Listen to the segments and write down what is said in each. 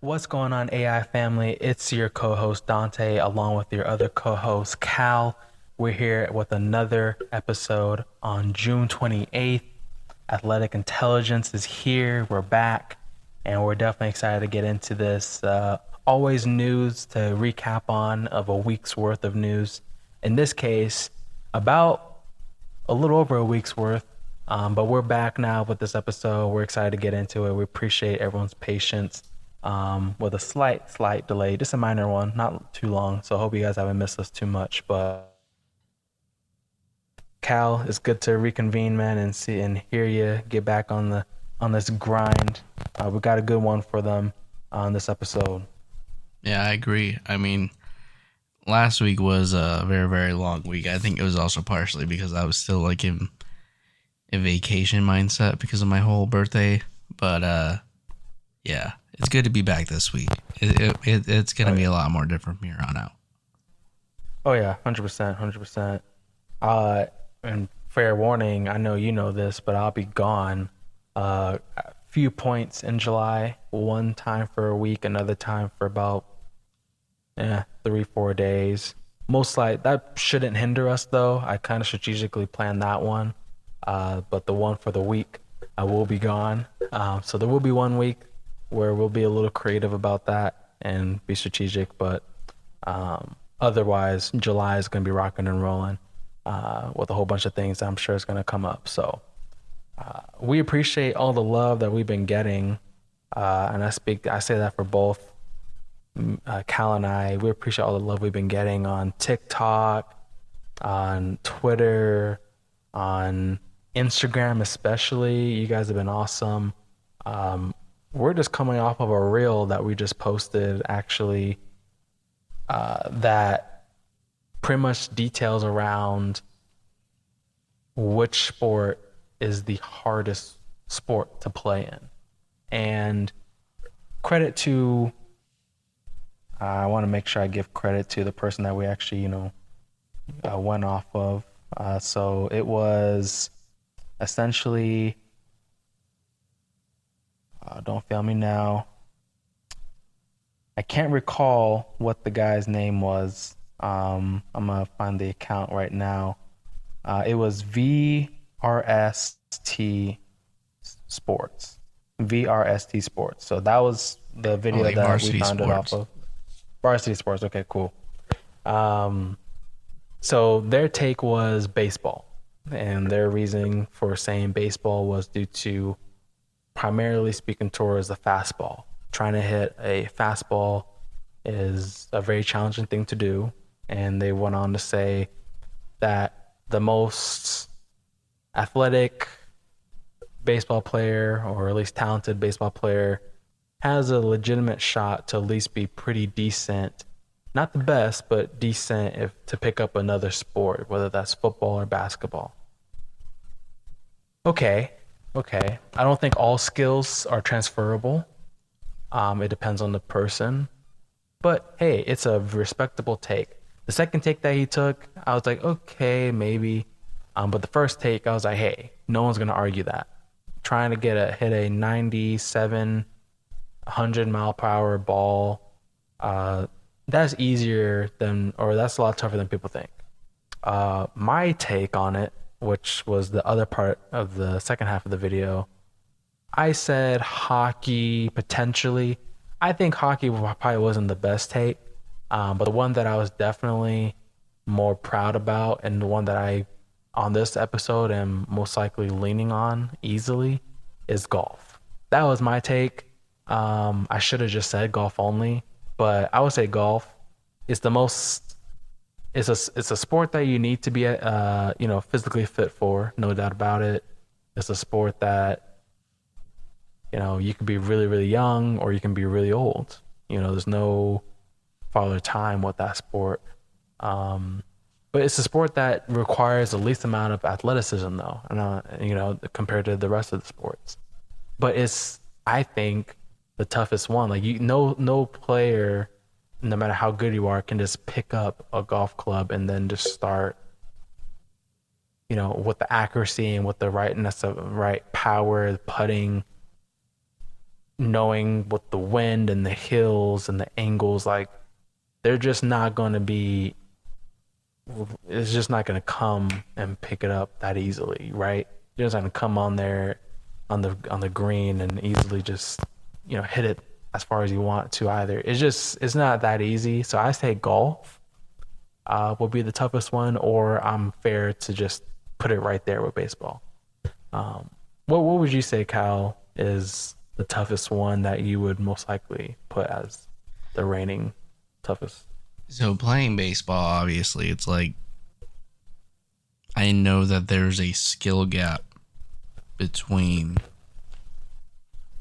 What's going on, AI family? It's your co host Dante, along with your other co host Cal. We're here with another episode on June 28th. Athletic Intelligence is here. We're back, and we're definitely excited to get into this. Always news to recap on of a week's worth of news. In this case, about a little over a week's worth. But we're back now with this episode. We're excited to get into it. We appreciate everyone's patience with a slight delay, just a minor one, not too long. So I hope you guys haven't missed us too much. But Cal, it's good to reconvene, man, and see and hear you get back on this grind. We got a good one for them on this episode. Yeah, I agree. I mean, last week was a very, very long week. I think it was also partially because I was still like in a vacation mindset because of my whole birthday. But yeah, it's good to be back this week. It's gonna be a lot more different from here on out. Oh yeah, 100%, 100%. And fair warning, I know you know this, but I'll be gone. A few points in July, one time for a week, another time for about 3-4 days. Most like that shouldn't hinder us though. I kind of strategically planned that one. But the one for the week, I will be gone. So there will be one week where we'll be a little creative about that and be strategic. But otherwise, July is going to be rocking and rolling with a whole bunch of things that I'm sure is going to come up. So we appreciate all the love that we've been getting. And I say that for both Cal and I. We appreciate all the love we've been getting on TikTok, on Twitter, on Instagram especially. You guys have been awesome. We're just coming off of a reel that we just posted actually that pretty much details around which sport is the hardest sport to play in. And credit to, I want to make sure I give credit to the person that we actually, went off of. So it was essentially, don't fail me now. I can't recall what the guy's name was. I'm gonna find the account right now. It was VRST Sports. VRST Sports. So that was the video Like that we varsity found it off sports. of. Varsity Sports. Okay, cool. So their take was baseball, and their reasoning for saying baseball was due to primarily speaking towards the fastball. Trying to hit a fastball is a very challenging thing to do, and they went on to say that the most athletic baseball player, or at least talented baseball player, has a legitimate shot to at least be pretty decent, not the best, but decent if to pick up another sport, whether that's football or basketball. Okay, okay. I don't think all skills are transferable. It depends on the person, but hey, it's a respectable take. The second take that he took, I was like, okay, maybe. But the first take, I was like, hey, no one's gonna argue that. Trying to hit a 97, 100 mile per hour ball, that's easier than, or that's a lot tougher than people think. My take on it, which was the other part of the second half of the video, I said hockey potentially. I think hockey probably wasn't the best take, but the one that I was definitely more proud about, and the one that I, on this episode, am most likely leaning on easily, is golf. That was my take. I should have just said golf only, but I would say golf is the most. It's a sport that you need to be physically fit for, no doubt about it. It's a sport that you can be really, really young or you can be really old. There's no father time with that sport. But it's a sport that requires the least amount of athleticism, though, compared to the rest of the sports. But it's, I think, the toughest one. Like no player, no matter how good you are, can just pick up a golf club and then just start, with the accuracy and with the right power, putting, knowing what the wind and the hills and the angles, like they're just not going to be, it's just not going to come and pick it up that easily, right? You're just going to come on there on the green and easily just, hit it as far as you want to either. It's not that easy. So I say golf will be the toughest one, or I'm fair to just put it right there with baseball. What would you say, Kyle, is the toughest one that you would most likely put as the reigning toughest? So playing baseball, obviously, it's like I know that there's a skill gap between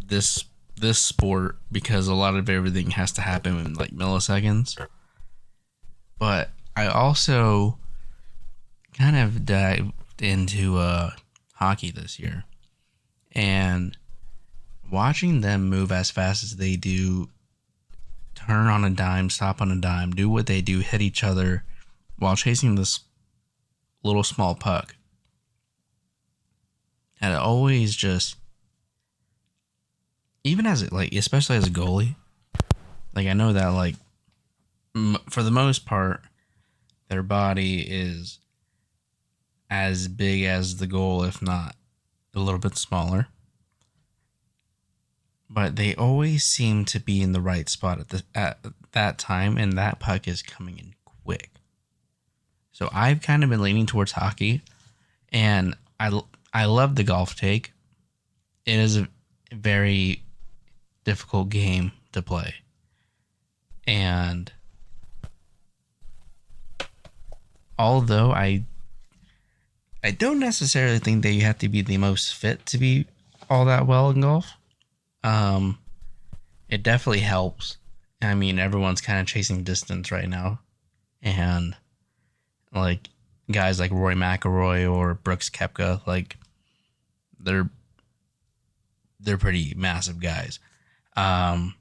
this this sport because a lot of everything has to happen in like milliseconds. But I also kind of dived into hockey this year, and watching them move as fast as they do, turn on a dime, stop on a dime, do what they do, hit each other while chasing this little small puck. And it always just, even as it like, especially as a goalie, like I know that like for the most part, their body is as big as the goal, if not a little bit smaller. But they always seem to be in the right spot at that time, and that puck is coming in quick. So I've kind of been leaning towards hockey, and I love the golf take. It is a very difficult game to play, and although I don't necessarily think that you have to be the most fit to be all that well in golf. Um, it definitely helps. I mean, everyone's kind of chasing distance right now, and like guys like Rory McIlroy or Brooks Koepka, like they're pretty massive guys. Um,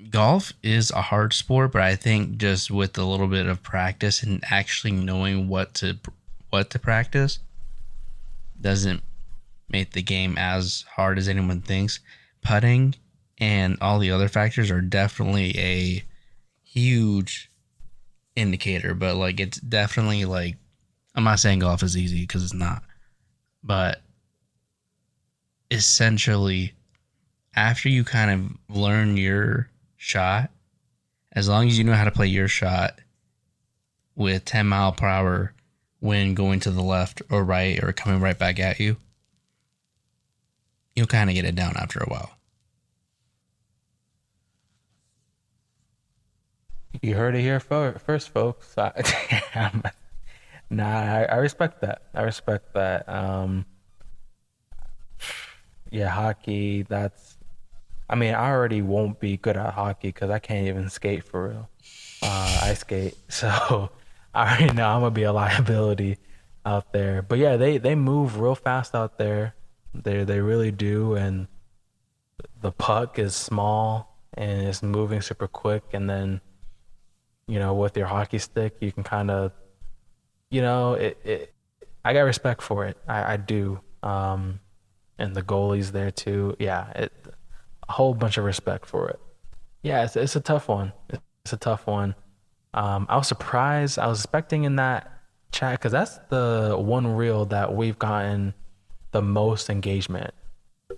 Golf is a hard sport, but I think just with a little bit of practice and actually knowing what to practice doesn't make the game as hard as anyone thinks. Putting and all the other factors are definitely a huge indicator, but like it's definitely like I'm not saying golf is easy because it's not, but essentially after you kind of learn your shot, as long as you know how to play your shot with 10 mile per hour wind going to the left or right or coming right back at you, you'll kind of get it down after a while. You heard it here first, folks. Nah, I respect that. I respect that. Yeah, hockey. I mean, I already won't be good at hockey because I can't even skate for real. Ice skate, so I already know I'm gonna be a liability out there. But yeah, they move real fast out there. They really do, and the puck is small and it's moving super quick. And then with your hockey stick, you can kind of it. I got respect for it. I do. And the goalies there too. Yeah, a whole bunch of respect for it. Yeah, it's a tough one. It's a tough one. I was surprised. I was expecting in that chat because that's the one reel that we've gotten the most engagement.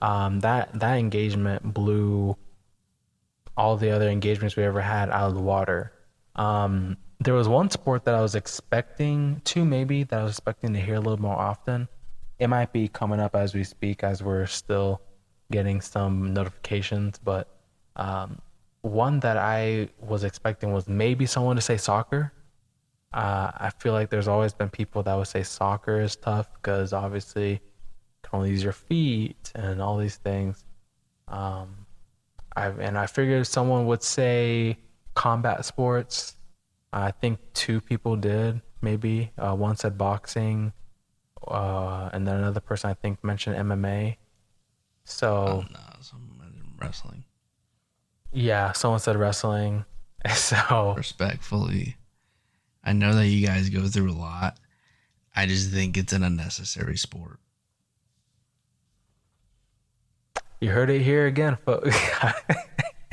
That engagement blew all the other engagements we ever had out of the water. There was one sport that I was expecting to maybe that I was expecting to hear a little more often. It might be coming up as we speak, as we're still getting some notifications, but one that I was expecting was maybe someone to say soccer. I feel like there's always been people that would say soccer is tough because obviously you can only use your feet and all these things. Um, I figured someone would say combat sports. I think two people did maybe. One said boxing, and then another person I think mentioned MMA. Oh So no, some wrestling. yeah, someone said wrestling. So Respectfully, I know that you guys go through a lot. I just think it's an unnecessary sport. You heard it here again, folks.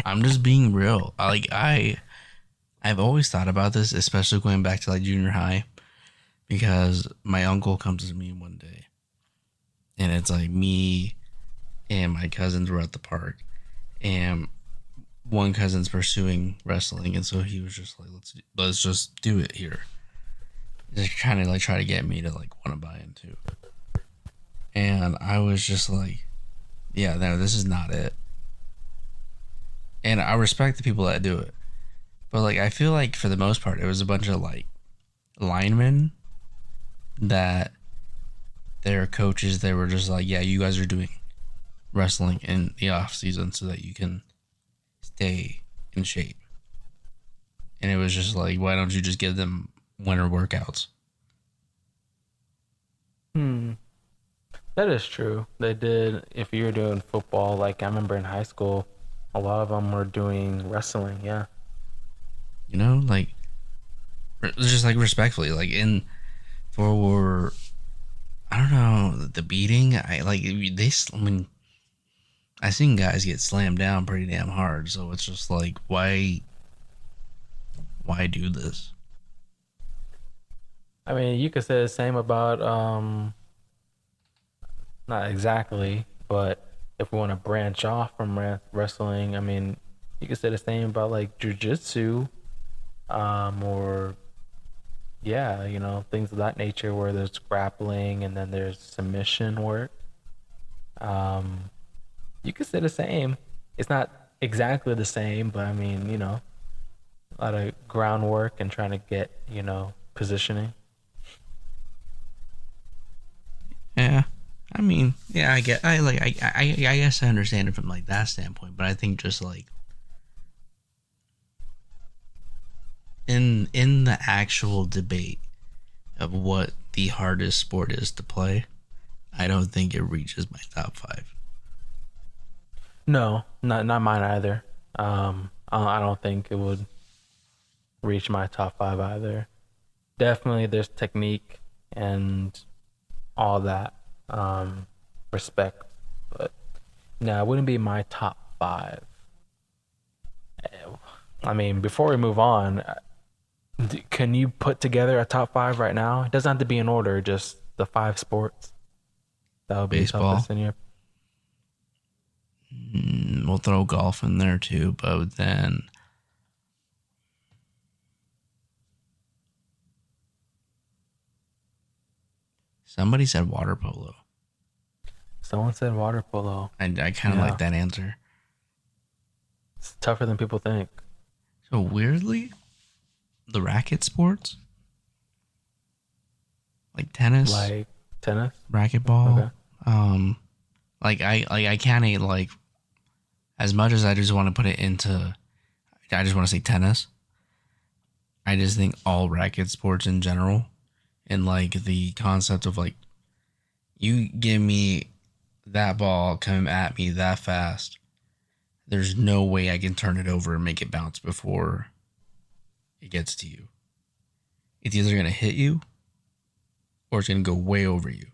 I'm just being real. I've always thought about this, especially going back to like junior high, because my uncle comes to me one day, and it's like me and my cousins were at the park, and one cousin's pursuing wrestling, and so he was just like, let's just do it here. Just kind of like try to get me to like want to buy into. And I was just like, yeah, no, this is not it. And I respect the people that do it. But like I feel like for the most part it was a bunch of like linemen that their coaches they were just like, yeah, you guys are doing wrestling in the off season so that you can stay in shape. And it was just like, why don't you just give them winter workouts? Hmm. That is true. They did. If you were doing football, like I remember in high school, a lot of them were doing wrestling. Yeah. You know, like just like respectfully, like in for I don't know the beating. I like they. I mean, I seen guys get slammed down pretty damn hard. So it's just like, why do this? I mean, you could say the same about not exactly, but if we want to branch off from wrestling, I mean, you could say the same about like jujitsu, or yeah, things of that nature where there's grappling and then there's submission work. Um, you could say the same. It's not exactly the same, but I mean, a lot of groundwork and trying to get, positioning. Yeah, I mean, yeah, I get, I like, I guess I understand it from like that standpoint, but I think just like in the actual debate of what the hardest sport is to play, I don't think it reaches my top five. No, not mine either. I don't think it would reach my top five either. Definitely, there's technique and all that, respect, but no, it wouldn't be my top five. I mean, before we move on, can you put together a top five right now? It doesn't have to be in order, just the five sports that would be Baseball, toughest in your. we'll throw golf in there too, but then somebody said water polo. Someone said water polo. I kind of Yeah, like that answer. it's tougher than people think. So weirdly, the racket sports like tennis, Like tennis. racquetball, Okay. um, I can't like as much as I just want to put it into. I just want to say tennis. I just think all racket sports in general, and like the concept of like you give me that ball coming at me that fast, there's no way I can turn it over and make it bounce before it gets to you. It's either gonna hit you or it's gonna go way over you.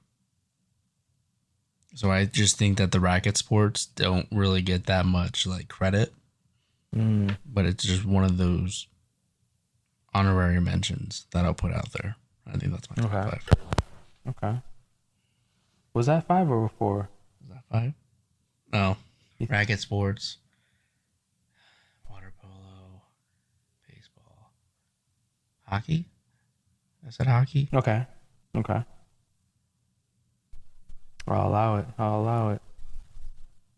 So I just think that the racket sports don't really get that much like credit, Mm, but it's just one of those honorary mentions that I'll put out there. I think that's my top okay. five. Okay. Was that five or four? Is that five? No. Racket sports, water polo, baseball, hockey. I said hockey. Okay. Okay. I'll allow it. I'll allow it.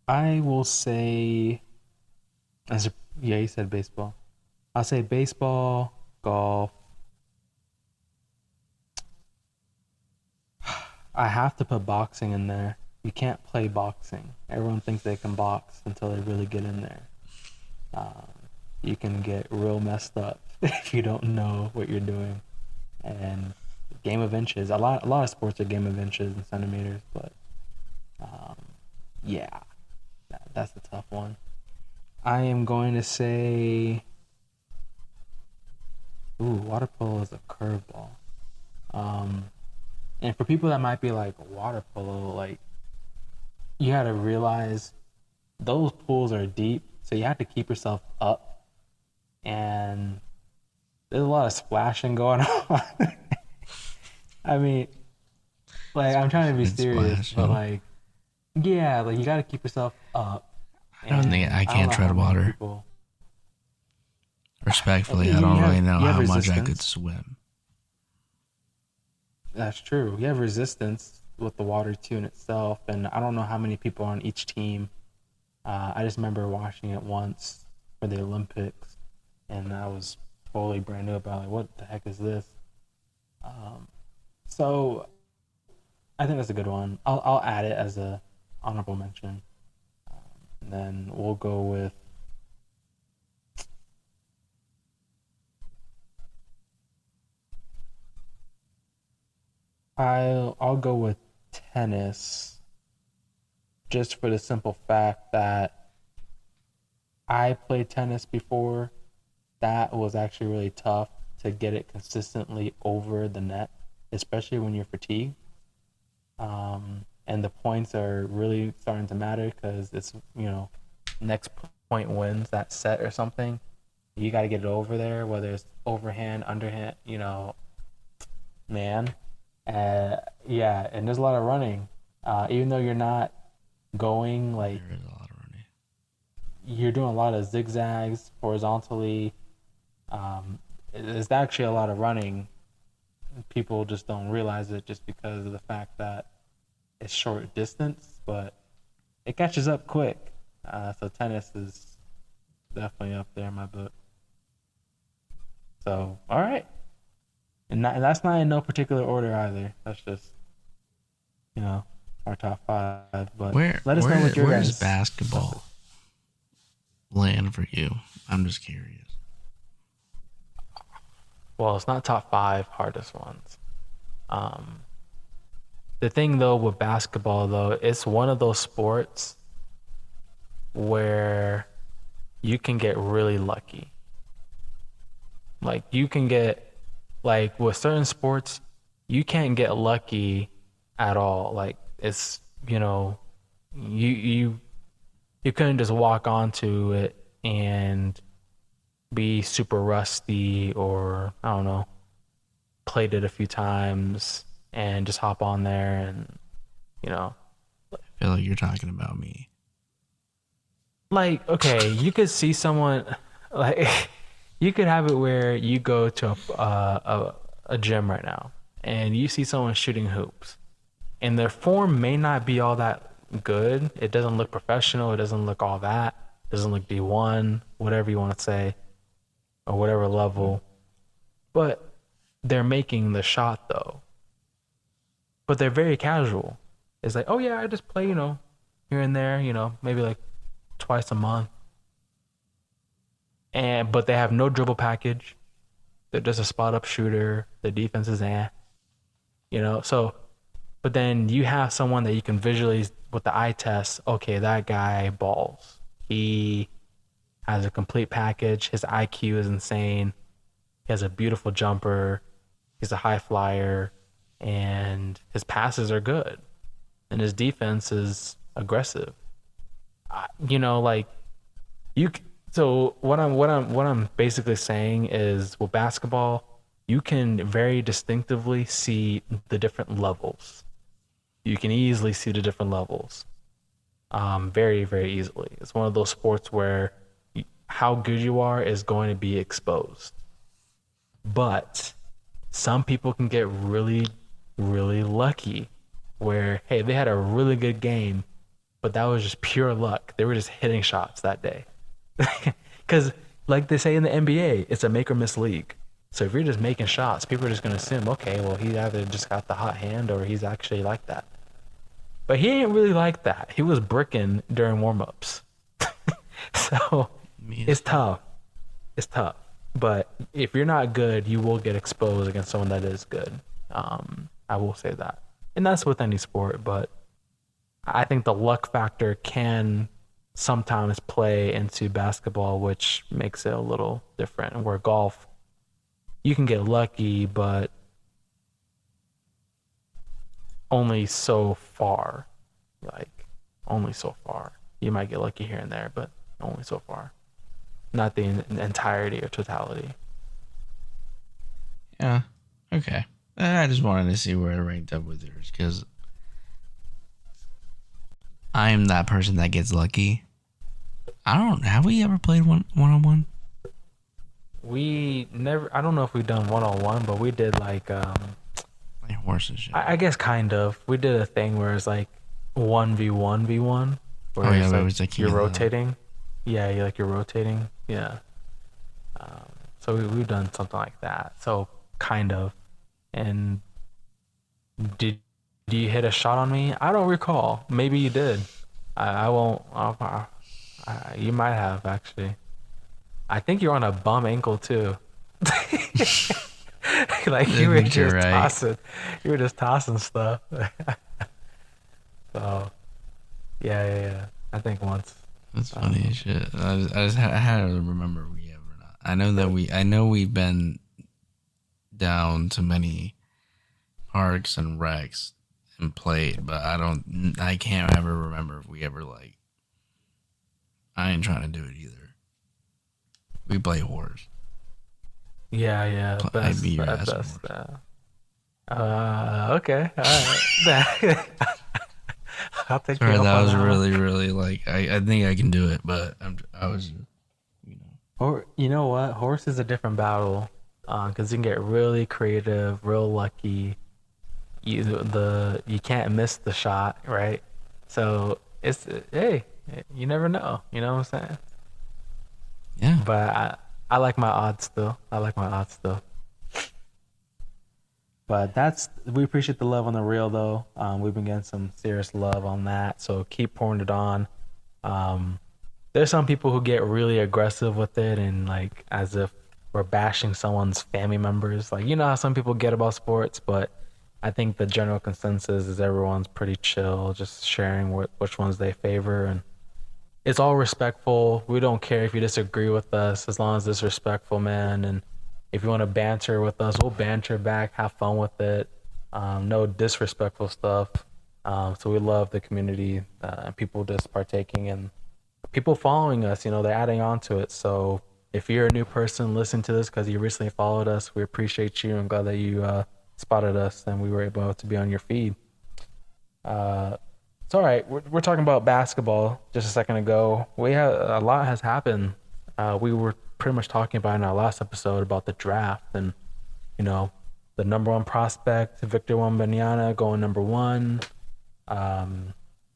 I will say, yeah, you said baseball. I'll say baseball, golf. I have to put boxing in there. You can't play boxing. Everyone thinks they can box until they really get in there. Um, you can get real messed up if you don't know what you're doing. And game of inches. A lot of sports are game of inches and centimeters, but um, yeah, that's a tough one. I am going to say, water polo is a curveball. Um, and for people that might be like water polo, like you got to realize those pools are deep, so you have to keep yourself up, and there's a lot of splashing going on. I mean, like I'm trying to be Splashing and serious, but splashing. like yeah, like you got to keep yourself up, I don't think and I I don't can't know how tread many water. people. Respectfully, I You don't really have know you have how much I could resistance. swim. That's true. You have resistance with the water too in itself, and I don't know how many people on each team. I just remember watching it once for the Olympics, and I was totally brand new about like what the heck is this. Um, so I think that's a good one. I'll add it as a honorable mention, and then we'll go with I'll go with tennis just for the simple fact that I played tennis before. That was actually really tough to get it consistently over the net, especially when you're fatigued. And the points are really starting to matter because it's, next point wins that set or something. You got to get it over there, whether it's overhand, underhand, man. Yeah, and there's a lot of running. Even though you're not going like There is a lot of running. you're doing a lot of zigzags horizontally. It's actually a lot of running. People just don't realize it just because of the fact that it's short distance, but it catches up quick. So tennis is definitely up there in my book. So all right, and that's not in no particular order either. That's just you know our top five. But Where let us know where what your where does guys' stuff is. basketball land for you? I'm just curious. Well, it's not top five hardest ones. Um, the thing though with basketball though, it's one of those sports where you can get really lucky. Like you can get like with certain sports, you can't get lucky at all. Like it's you you couldn't just walk onto it and be super rusty or I don't know, played it a few times and just hop on there and you know I feel like you're talking about me. like okay you could see someone like you could have it where you go to a gym right now and you see someone shooting hoops and their form may not be all that good. It doesn't look professional, it doesn't look all that, it doesn't look D1, whatever you want to say, or whatever level, but they're making the shot though. But they're very casual. It's like, oh yeah, I just play, here and there, maybe like twice a month. And but they have no dribble package. They're just a spot up shooter. The defense is so but then you have someone that you can visually with the eye test, okay, that guy balls. He has a complete package. His IQ is insane. He has a beautiful jumper. He's a high flyer and his passes are good. And his defense is aggressive. Like you. So what I'm basically saying is, with basketball, you can very distinctively see the different levels. You can easily see the different levels, very very easily. It's one of those sports where how good you are is going to be exposed. But some people can get really really lucky where hey they had a really good game but that was just pure luck. They were just hitting shots that day. Because, like they say in the NBA, it's a make or miss league. So if you're just making shots, people are just going to assume, okay, well, he either just got the hot hand or he's actually like that. But he ain't really like that. He was bricking during warm ups. So Me as it's well. tough. It's tough. But if you're not good, you will get exposed against someone that is good. I will say that. And that's with any sport, but I think the luck factor can sometimes play into basketball, which makes it a little different. Where golf, you can get lucky, but only so far. Like, only so far. You might get lucky here and there, but only so far. Not the entirety or totality. Yeah. Okay. I just wanted to see where it ranked up with yours because I am that person that gets lucky. I don't. Have we ever played on one? We never. I don't know if we've done 1-on-1, but we did like Like horses shit. I guess kind of. We did a thing where it's like 1v1v1, where Oh yeah, it's but it like was like you're rotating. Yeah, you're rotating. Yeah. So we've done something like that. So kind of. And did you hit a shot on me? I don't recall. Maybe you did. I won't. You might have actually. I think you're on a bum ankle too. Like I think you're right. you were just tossing stuff. So yeah. I think once. That's funny as shit. I had to remember we ever not. I know we've been down to many parks and recs and played, but I can't ever remember if we ever like. I ain't trying to do it either. We play horse. Yeah. I beat your ass Best. horse. Okay. All right. I'll take Sorry, you up that on was that one. really, really like I think I can do it, but I was, Or you know what? Horse is a different battle, because you can get really creative, real lucky. You can't miss the shot, right? So it's hey, you never know. You know what I'm saying? yeah. But I like my odds still. But we appreciate the love on the reel though. We've been getting some serious love on that, so keep pouring it on. There's some people who get really aggressive with it and like as if we're bashing someone's family members. Like you know how some people get about sports, but I think the general consensus is everyone's pretty chill, just sharing which ones they favor, and it's all respectful. We don't care if you disagree with us as long as it's respectful, man. And if you want to banter with us, we'll banter back, have fun with it. No disrespectful stuff. So we love the community and people just partaking and people following us. You know, they're adding on to it. So if you're a new person listening to this because you recently followed us, we appreciate you. I'm glad that you spotted us and we were able to be on your feed. It's all right. We're talking about basketball just a second ago. A lot has happened. We were pretty much talking about in our last episode about the draft and, you know, the number one prospect, Victor Wembanyama going number 1,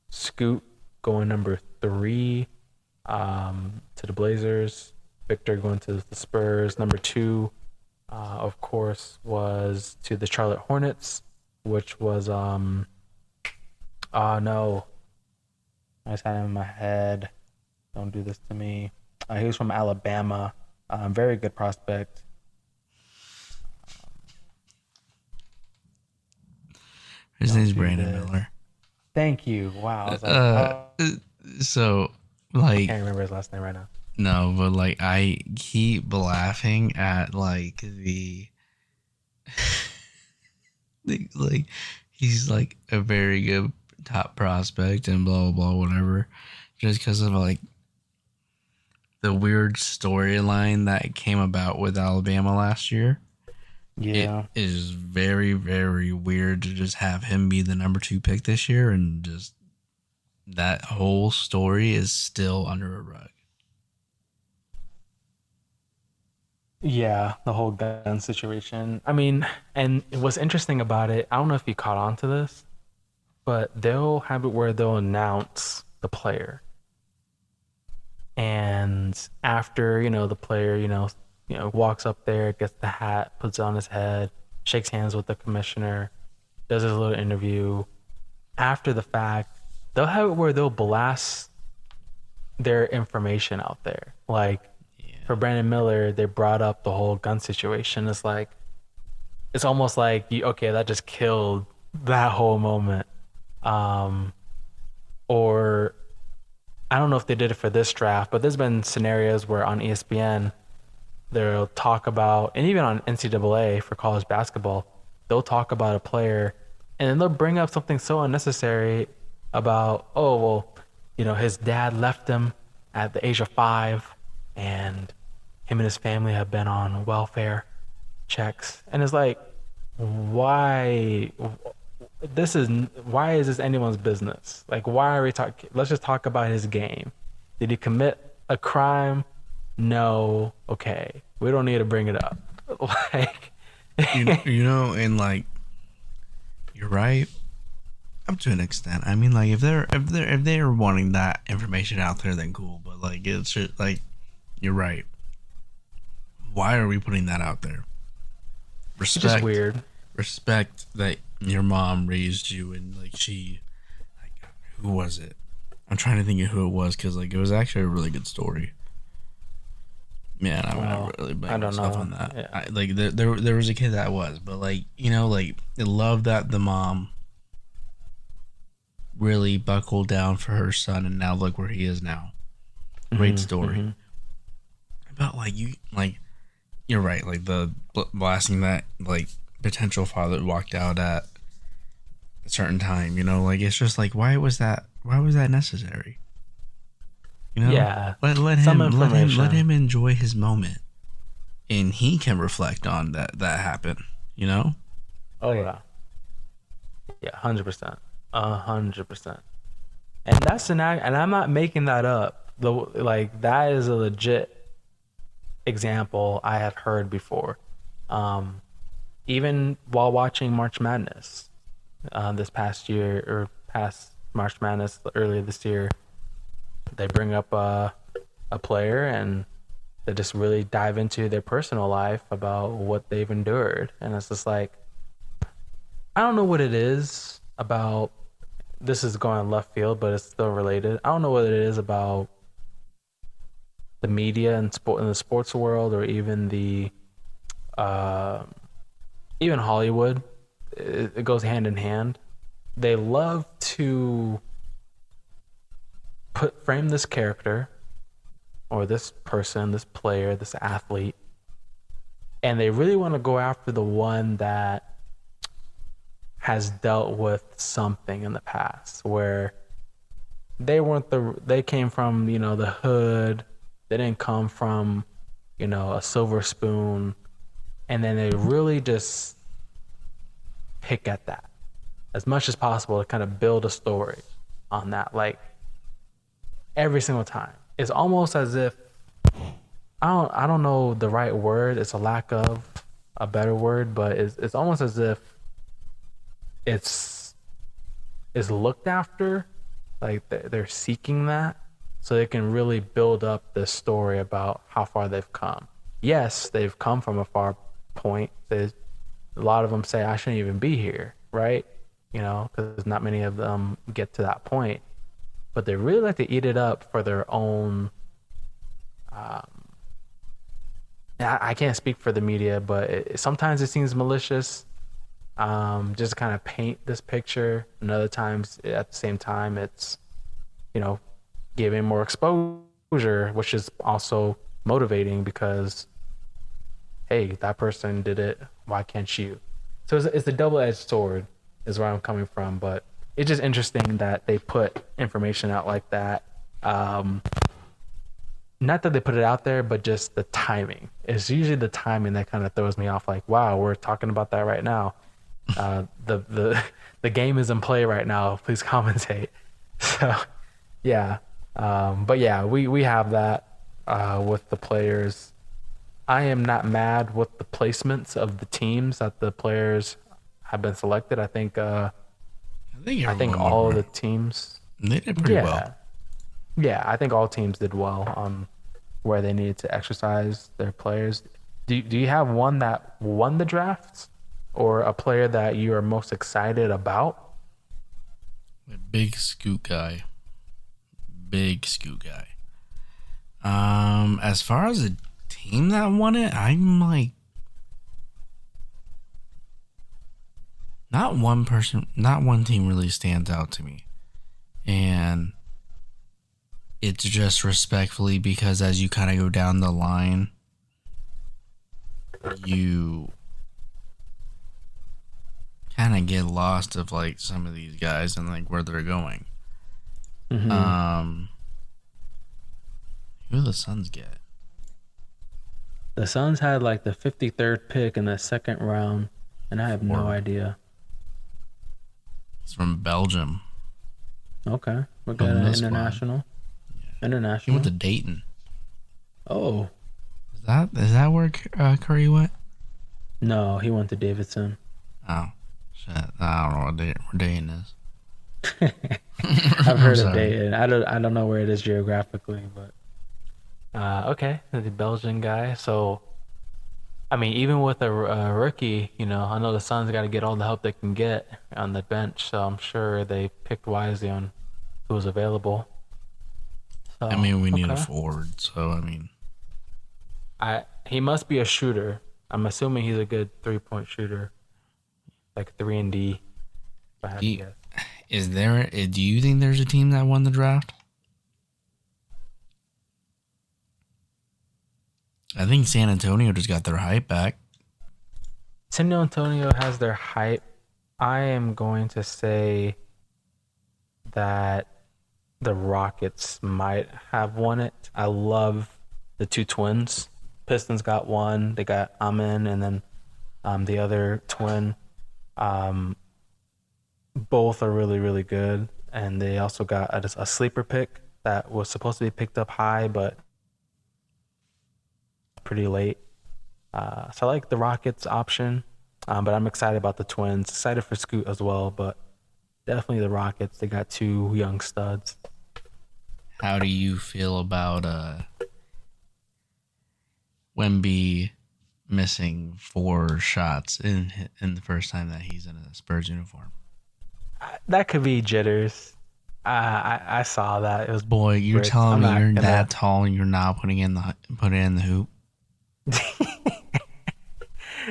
Scoot going number 3 to the Blazers, Victor going to the Spurs. Number 2, of course, was to the Charlotte Hornets, which was oh no, I just had him in my head. Don't do this to me. He was from Alabama. Very good prospect. His name's Brandon Miller. Thank you. Wow. I was like, So I like can't remember his last name right now. no, but like I keep laughing at like like he's like a very good top prospect and blah blah blah whatever, just because of like the weird storyline that came about with Alabama last year. Yeah. It is very, very weird to just have him be the number 2 pick this year, and just that whole story is still under a rug. Yeah, the whole gun situation. I mean, and what's interesting about it, I don't know if you caught on to this, but they'll have it where they'll announce the player. And after, the player, walks up there, gets the hat, puts it on his head, shakes hands with the commissioner, does his little interview. After the fact, they'll have it where they'll blast their information out there. Like for Brandon Miller, they brought up the whole gun situation. It's almost like, okay, that just killed that whole moment. Or I don't know if they did it for this draft, but there's been scenarios where on ESPN, they'll talk about, and even on NCAA for college basketball, they'll talk about a player and then they'll bring up something so unnecessary about, oh, well, his dad left him at the age of 5, and him and his family have been on welfare checks. And it's like, why? Why is this anyone's business? Like, why are we talking? Let's just talk about his game. Did he commit a crime? No. Okay. We don't need to bring it up. Like, And like, you're right up to an extent. I mean, like, if they're wanting that information out there, then cool. But like, it's just, like, you're right. Why are we putting that out there? it's just Respect, weird. respect that your mom raised you, and like like, who was it? I'm trying to think of who it was, because like it was actually a really good story. Man, I'm gonna Well, really I blame don't myself know. on that. Yeah. Like there was a kid that was, but like, like, I love that the mom really buckled down for her son, and now look where he is now. Great story. About like you're right, like the blasting that like potential father walked out at a certain time. Like, it's just like, why was that necessary? Yeah. Let Some him information. enjoy his moment, and he can reflect on that happened. Oh yeah. Yeah. 100%. 100%. And and I'm not making that up. Like, that is a legit example I have heard before. Um, Even while watching March Madness, this past year, or past March Madness earlier this year, they bring up a player, and they just really dive into their personal life about what they've endured. And it's just like, I don't know what it is about. This is going left field, but it's still related. I don't know what it is about the media and in the sports world, or even uh, even Hollywood. It goes hand in hand. They love to frame this character, or this person, this player, this athlete, and they really want to go after the one that has dealt with something in the past, where they came from, the hood. They didn't come from, a silver spoon. And then they really just pick at that as much as possible to kind of build a story on that. Like, every single time, it's almost as if, I don't know the right word. It's a lack of a better word, but it's almost as if it's is looked after, like they're seeking that, so they can really build up this story about how far they've come. Yes, they've come from a far point. A lot of them say, I shouldn't even be here, right? Because not many of them get to that point, but they really like to eat it up for their own. I can't speak for the media, but sometimes it seems malicious, just to kind of paint this picture. And other times, at the same time, it's, giving more exposure, which is also motivating, because, hey, that person did it. Why can't you? So it's a double-edged sword, is where I'm coming from. But it's just interesting that they put information out like that. Not that they put it out there, but just the timing. It's usually the timing that kind of throws me off. Like, wow, we're talking about that right now. The game is in play right now. Please commentate. So, yeah. But yeah, we have that with the players. I am not mad with the placements of the teams that the players have been selected. I think I think all of the teams. they did pretty Yeah, well. yeah. I think all teams did well on where they needed to exercise their players. Do you have one that won the draft, or a player that you are most excited about? Big scoot guy. Big scoot guy. As far as a team that won it, I'm like, not one team really stands out to me. And it's just respectfully, because as you kind of go down the line, you kind of get lost of like some of these guys and like where they're going. Hmm. Um, who do the Suns get? The Suns had like the 53rd pick in the second round, and I have no Forward. idea. It's from Belgium. Okay, we got From an this squad. international. He went to International. Dayton. Oh Is that where Curry went? no, he went to Davidson. Oh, shit. I don't know what Dayton is. I've I'm heard of sorry. Dayton. I don't know where it is geographically, but okay, the Belgian guy. So I mean, even with a rookie, I know the Suns got to get all the help they can get on the bench. So I'm sure they picked wisely on who was available. I So mean, we need a okay, forward, so I mean, he must be a shooter. I'm assuming he's a good 3-point shooter, like 3 and D. If I had do to you, guess. do you think there's a team that won the draft? I think San Antonio just got their hype back. San Antonio has their hype. I am going to say that the Rockets might have won it. I love the two twins. Pistons got one. They got Amin, and then the other twin. Um, both are really, really good. And they also got a sleeper pick that was supposed to be picked up high, but pretty late. So I like the Rockets option, but I'm excited about the Twins. Excited for Scoot as well, but definitely the Rockets. They got two young studs. How do you feel about Wemby missing 4 shots in the first time that he's in a Spurs uniform? That could be jitters. I saw that. It was Boy, you're Brits. telling I'm me not you're gonna. that tall and you're not putting it in the hoop?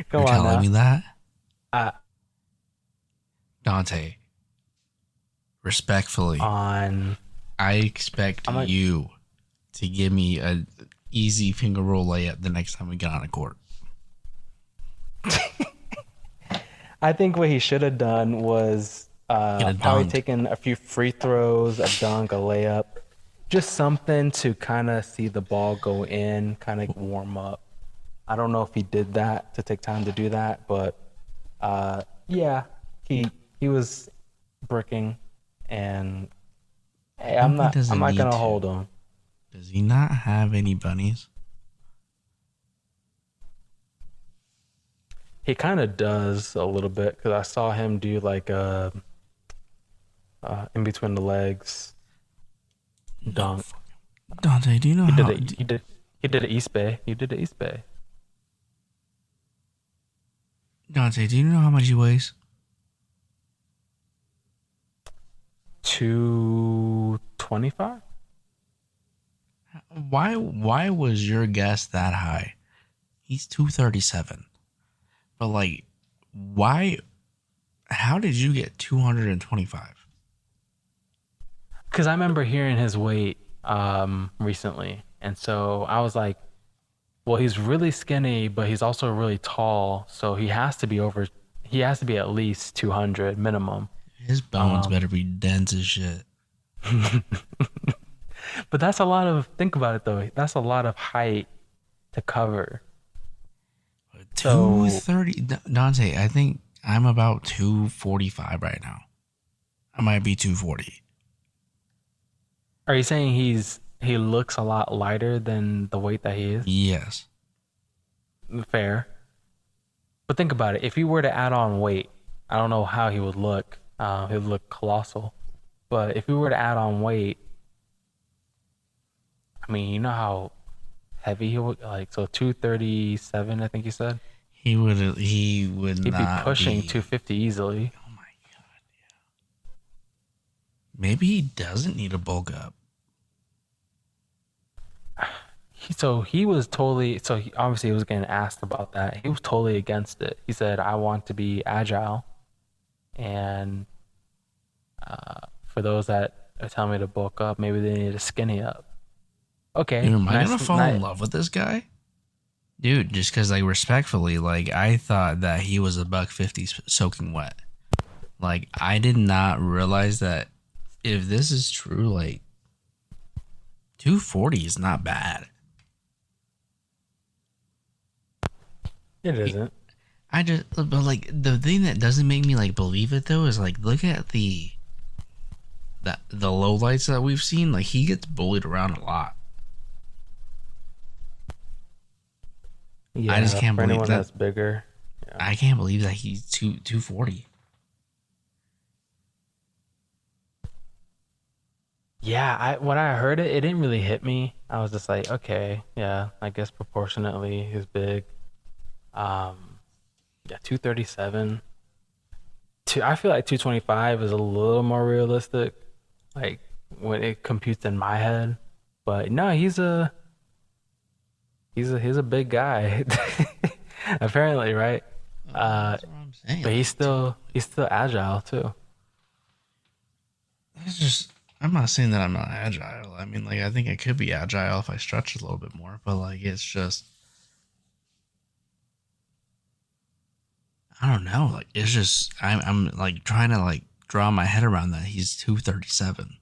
Come You're on telling now. me that? Uh, Dante, respectfully, on I expect I'm like, you to give me a easy finger roll layup the next time we get on a court. I think what he should have done was Get a probably dunk. taken a few free throws, a dunk, a layup, just something to kind of see the ball go in, kind of warm up. I don't know if he did that to take time to do that, but yeah, he was bricking, and hey, No, I'm he not I'm doesn't not need gonna to. hold him. Does he not have any bunnies? He kind of does a little bit because I saw him do like in between the legs No. dunk. Dante, do you know He did how? it. He did it East Bay. He did it East Bay. Dante, do you know how much he weighs? 225. Why was your guess that high? He's 237. But like, why? How did you get 225? Because I remember hearing his weight recently, and so I was like, well, he's really skinny, but he's also really tall, so he has to be over. He has to be at least 200 minimum. His bones better be dense as shit. But that's a lot of. Think about it though. That's a lot of height to cover. So 230. Dante, I think I'm about 245 right now. I might be 240. are you saying he looks a lot lighter than the weight that he is? Yes. Fair. But think about it. If he were to add on weight, I don't know how he would look. He would look colossal. But if he were to add on weight, I mean, you know how heavy he would like. So 237, I think you said. He would He'd be not pushing be. 250 easily. Oh my god. Maybe he doesn't need a bulk up. So he was totally. So he obviously was getting asked about that. He was totally against it. He said, "I want to be agile," and for those that are telling me to bulk up, maybe they need to skinny up. Dude, Okay, am I nice. gonna fall in love with this guy? Dude, just because, like, respectfully, like, I thought that he was a buck 50 soaking wet. Like, I did not realize that if this is true, like 240 is not bad. It isn't. I just, but like the thing that doesn't make me like believe it though is like look at the low lights that we've seen. Like he gets bullied around a lot. I just Yeah, can't for believe anyone that. that's bigger. Yeah. I can't believe that he's 240. Yeah, when I heard it, it didn't really hit me. I was just like, okay, yeah, I guess proportionately he's big. Um, yeah, 237. I feel like 225 is a little more realistic, like when it computes in my head. But no, he's a big guy. Apparently, right? Uh, That's what I'm saying. but he's Like two. still he's still agile too. It's just. I'm not saying that I'm not agile. I mean, like I think I could be agile if I stretch a little bit more. But like it's just. I don't know. Like it's just. I'm like trying to like draw my head around that he's 237.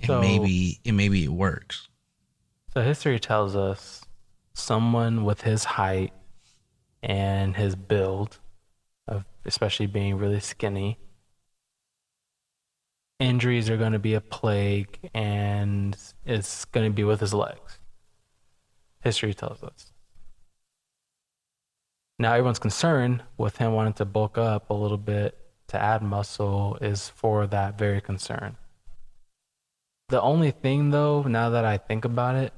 And So maybe it works. so history tells us someone with his height and his build of especially being really skinny, injuries are going to be a plague and it's going to be with his legs. History tells us. Now everyone's concern with him wanting to bulk up a little bit to add muscle is for that very concern. The only thing though, now that I think about it,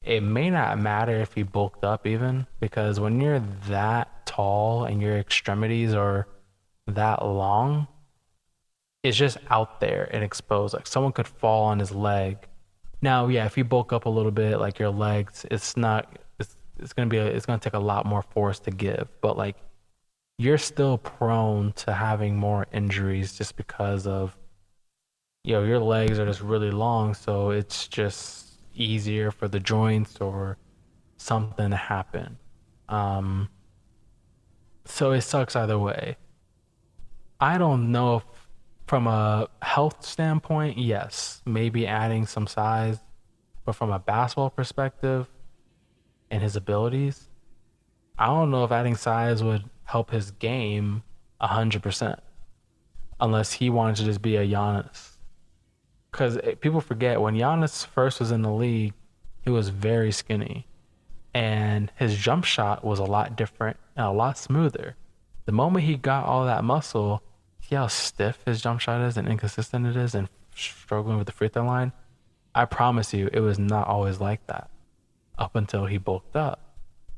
it may not matter if he bulked up even because when you're that tall and your extremities are that long, it's just out there and exposed. Like someone could fall on his leg. Now, yeah, if you bulk up a little bit, like your legs, it's not. It's gonna take a lot more force to give. But like you're still prone to having more injuries just because of your legs are just really long, so it's just easier for the joints or something to happen. Um, so it sucks either way. I don't know if from a health standpoint, yes, maybe adding some size, but from a basketball perspective and his abilities, I don't know if adding size would help his game 100%, unless he wanted to just be a Giannis. Because people forget when Giannis first was in the league, he was very skinny, and his jump shot was a lot different and a lot smoother. The moment he got all that muscle, see how stiff his jump shot is and inconsistent it is and struggling with the free throw line? I promise you, it was not always like that up until he bulked up.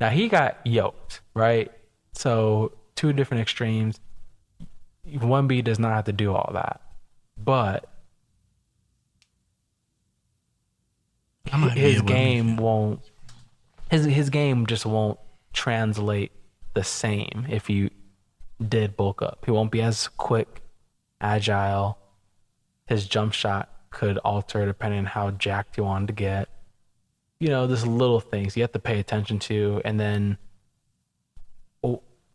Now he got yoked, right? So two different extremes. 1B does not have to do all that, but I might be his able to make game it. won't. His game just won't translate the same if you did bulk up. He won't be as quick, agile. His jump shot could alter depending on how jacked you wanted to get. Just little things you have to pay attention to. And then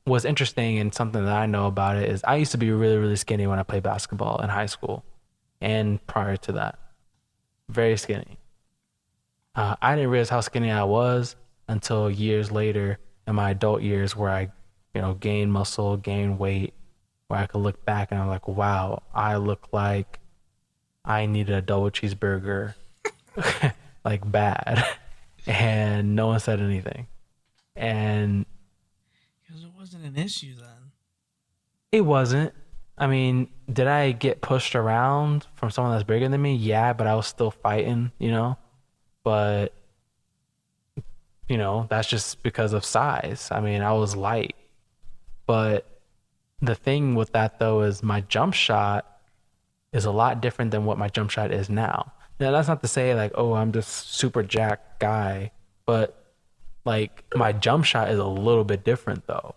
what's interesting and something that I know about it is I used to be really, really skinny when I played basketball in high school and prior to that. Very skinny. I didn't realize how skinny I was until years later in my adult years where I, gained muscle, gained weight, where I could look back and I'm like, wow, I look like I needed a double cheeseburger, like bad. And no one said anything. And Because it wasn't an issue then. it wasn't. I mean, did I get pushed around from someone that's bigger than me? Yeah, but I was still fighting. But, that's just because of size. I mean, I was light. But the thing with that, though, is my jump shot is a lot different than what my jump shot is now. Now, that's not to say, like, oh, I'm just super jacked guy. But, like, my jump shot is a little bit different, though,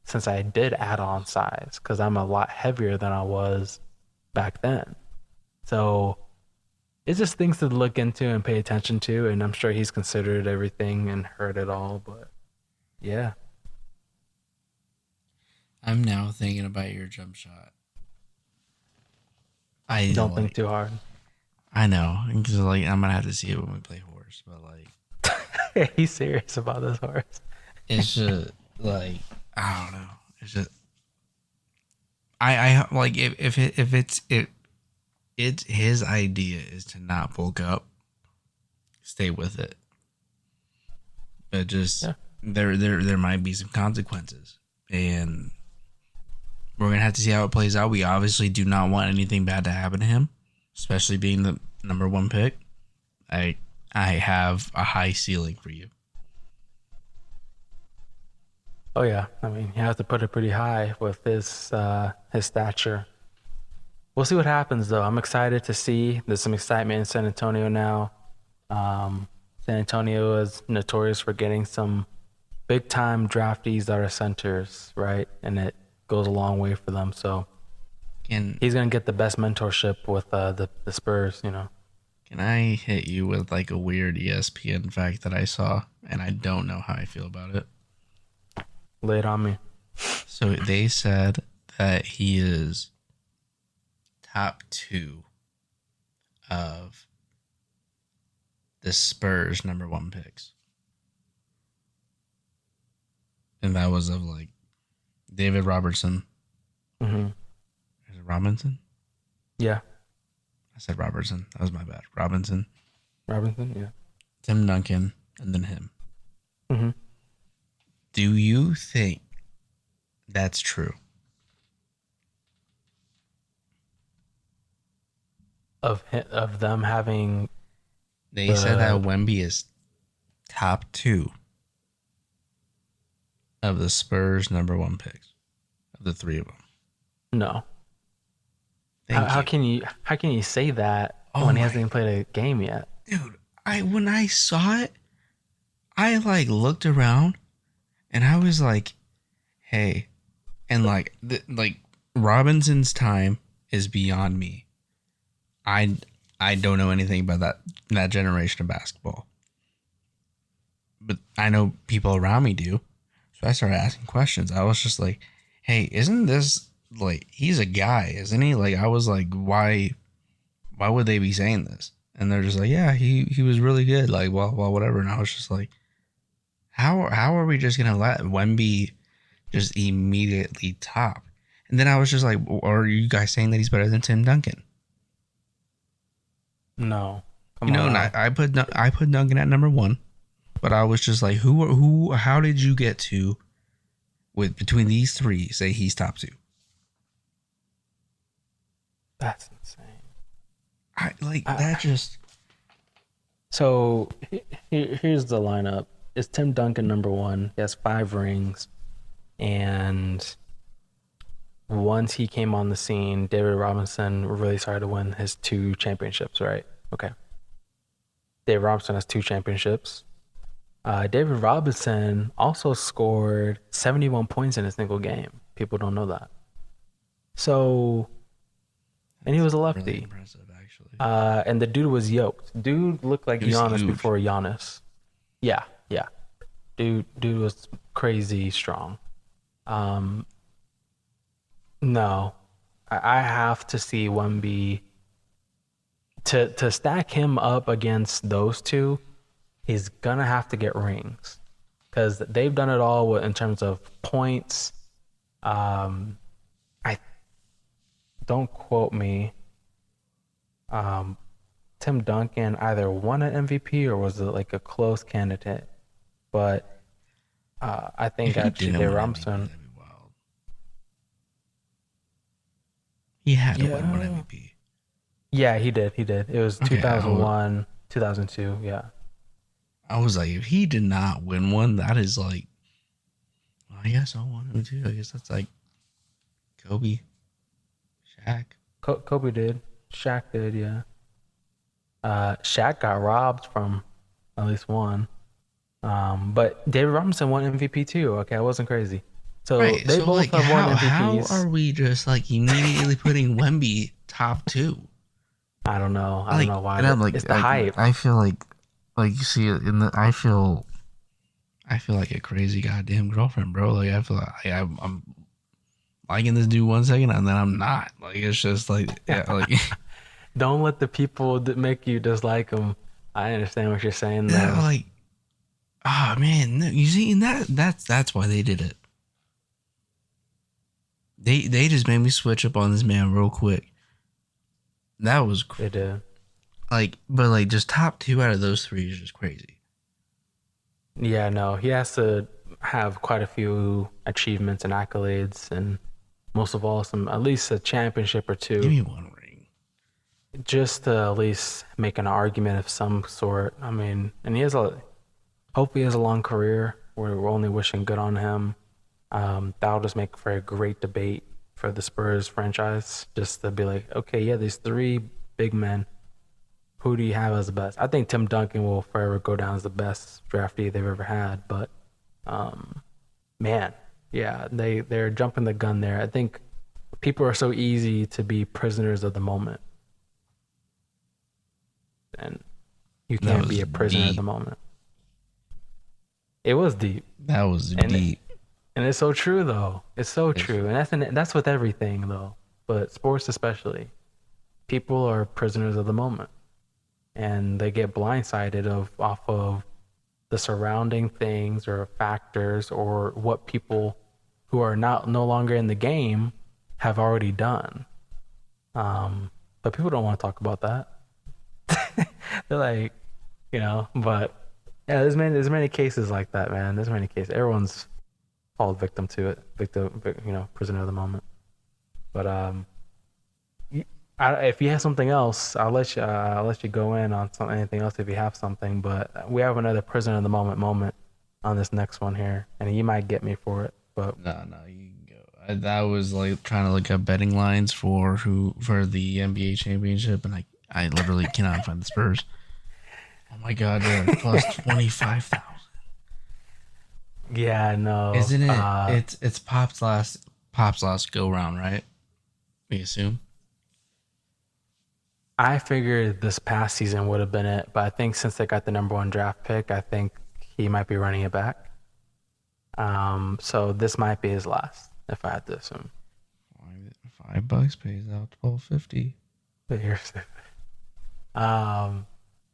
since I did add on size because I'm a lot heavier than I was back then. So it's just things to look into and pay attention to. And I'm sure he's considered everything and heard it all. But yeah, I'm now thinking about your jump shot. I Don't think like too hard. I know because like I'm gonna have to see it when we play horse, but like He's serious about this horse. it's just like I don't know. It's just I like if it's his idea is to not bulk up, stay with it. But just Yeah. there might be some consequences, and we're gonna have to see how it plays out. We obviously do not want anything bad to happen to him, especially being the number one pick. I have a high ceiling for you. Oh yeah. I mean, you have to put it pretty high with his stature. We'll see what happens though. I'm excited to see. There's some excitement in San Antonio now. San Antonio is notorious for getting some big time draftees that are centers, right? And it goes a long way for them. So Can he's gonna get the best mentorship with the Spurs. You know. can I hit you with like a weird ESPN fact that I saw, and I don't know how I feel about it. Lay it on me. So they said that he is top two of the Spurs number one picks. And that was of like David Robertson. Hmm. Is it Robinson? Yeah. I said Robertson. That was my bad. Robinson, Robinson. Yeah. Tim Duncan, and then him. Hmm. Do you think that's true? Of them having They said that the Wemby is top two of the Spurs number one picks of the three of them. no. Thank How you. can you say that Oh when he my- hasn't even played a game yet? Dude, when I saw it, I like looked around and I was like, "Hey," and like Robinson's time is beyond me. I don't know anything about that generation of basketball, but I know people around me do. So I started asking questions. I was just like, "Hey, isn't this like he's a guy, isn't he?" Like I was like, "Why would they be saying this?" And they're just like, "Yeah, he was really good." Like, well, whatever. And I was just like, how are we just gonna let Wemby just immediately top? And then I was just like, are you guys saying that he's better than Tim Duncan? No. Come You know, on. and I put Duncan at number one, but I was just like, how did you get to with between these three say he's top two? That's insane. I like I- that just So here's the lineup. It's Tim Duncan number one. He has 5 rings, and once he came on the scene, David Robinson really started to win his 2 championships. Right? Okay. David Robinson has 2 championships. David Robinson also scored 71 points in a single game. People don't know that. So, and he was a really lefty. impressive, actually. And the dude was yoked. Dude looked like He was Giannis huge. before Giannis. Yeah, yeah. Dude was crazy strong. No, I have to see Wemby to stack him up against those two. He's gonna have to get rings because they've done it all in terms of points. I don't quote me. Tim Duncan either won an MVP or was it like a close candidate, but I think If he actually didn't David win MVP, Robinson. that'd be wild. He had to win one Yeah. MVP. Yeah, he did. He did. It was Okay, 2001, 2002. Yeah. I was like, if he did not win one, that is like, well, I guess I want him too. I guess that's like Kobe, Shaq. Kobe did. Shaq did. Yeah. Shaq got robbed from at least one. But David Robinson won MVP too. Okay, I wasn't crazy. So Right. they So both like, have won how MVPs. are we just like immediately putting Wemby top two? I don't know. I don't know why. And I'm but like, it's the hype. I feel like you see it in the. I feel like a crazy goddamn girlfriend, bro. Like I feel like I'm liking this dude 1 second and then I'm not. Like it's just like yeah, like Don't let the people that make you dislike them. I understand what you're saying yeah, though. like oh man, no, you see, and that's why they did it. They just made me switch up on this man real quick. That was They did. like, but like just top two out of those three is just crazy. Yeah, no, he has to have quite a few achievements and accolades, and most of all, some at least a championship or Give two, me one ring. just to at least make an argument of some sort. I mean, and hopefully he has a long career. We're only wishing good on him. That'll just make for a great debate for the Spurs franchise, just to be like, okay, yeah, these three big men. Who do you have as the best? I think Tim Duncan will forever go down as the best draftee they've ever had. But man, yeah, they're jumping the gun there. I think people are so easy to be prisoners of the moment, and you That can't be was a prisoner of the deep. moment. It was deep, That was and deep. and it's so true though. It's so It's, true, and that's with everything though, but sports especially. People are prisoners of the moment, and they get blindsided off of the surrounding things or factors or what people who are no longer in the game have already done. But people don't want to talk about that. They're like, but yeah, there's many cases like that, man. There's many cases. Everyone's fallen victim to it, prisoner of the moment. But if you have something else, I'll let you go in on anything else if you have something. But we have another prisoner of the moment on this next one here, and you might get me for it. But no, you can go. That was like trying to look up betting lines for the NBA championship, and I literally cannot find the Spurs. Oh my god, they're like plus 25,000. yeah, no. Isn't it? It's Pop's last go round, right? We assume. I figured this past season would have been it, but I think since they got the number one draft pick, I think he might be running it back. So this might be his last, if I had to assume. $5 pays out 12.50. But here's um,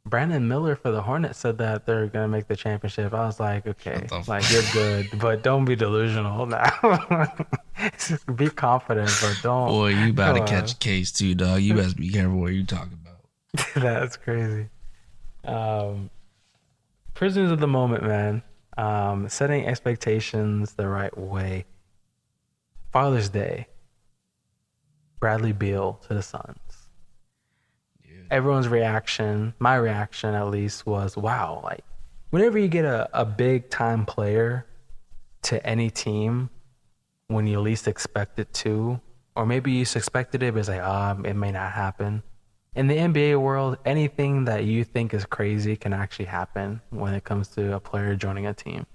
Brandon Miller for the Hornets said that they're gonna make the championship. I was like, okay, like you're good, but don't be delusional now. Be confident, but don't. Boy, you about Come to on. catch a case too, dog. You best be careful what you talk about. That's crazy. Um, Prisoners of the moment, man. Setting expectations the right way. Father's Day. Bradley Beal to the Suns. Dude. Everyone's reaction, my reaction at least, was wow. Like, whenever you get a big time player to any team when you least expect it to, or maybe you suspected it, but it's like, it may not happen. In the NBA world, anything that you think is crazy can actually happen when it comes to a player joining a team.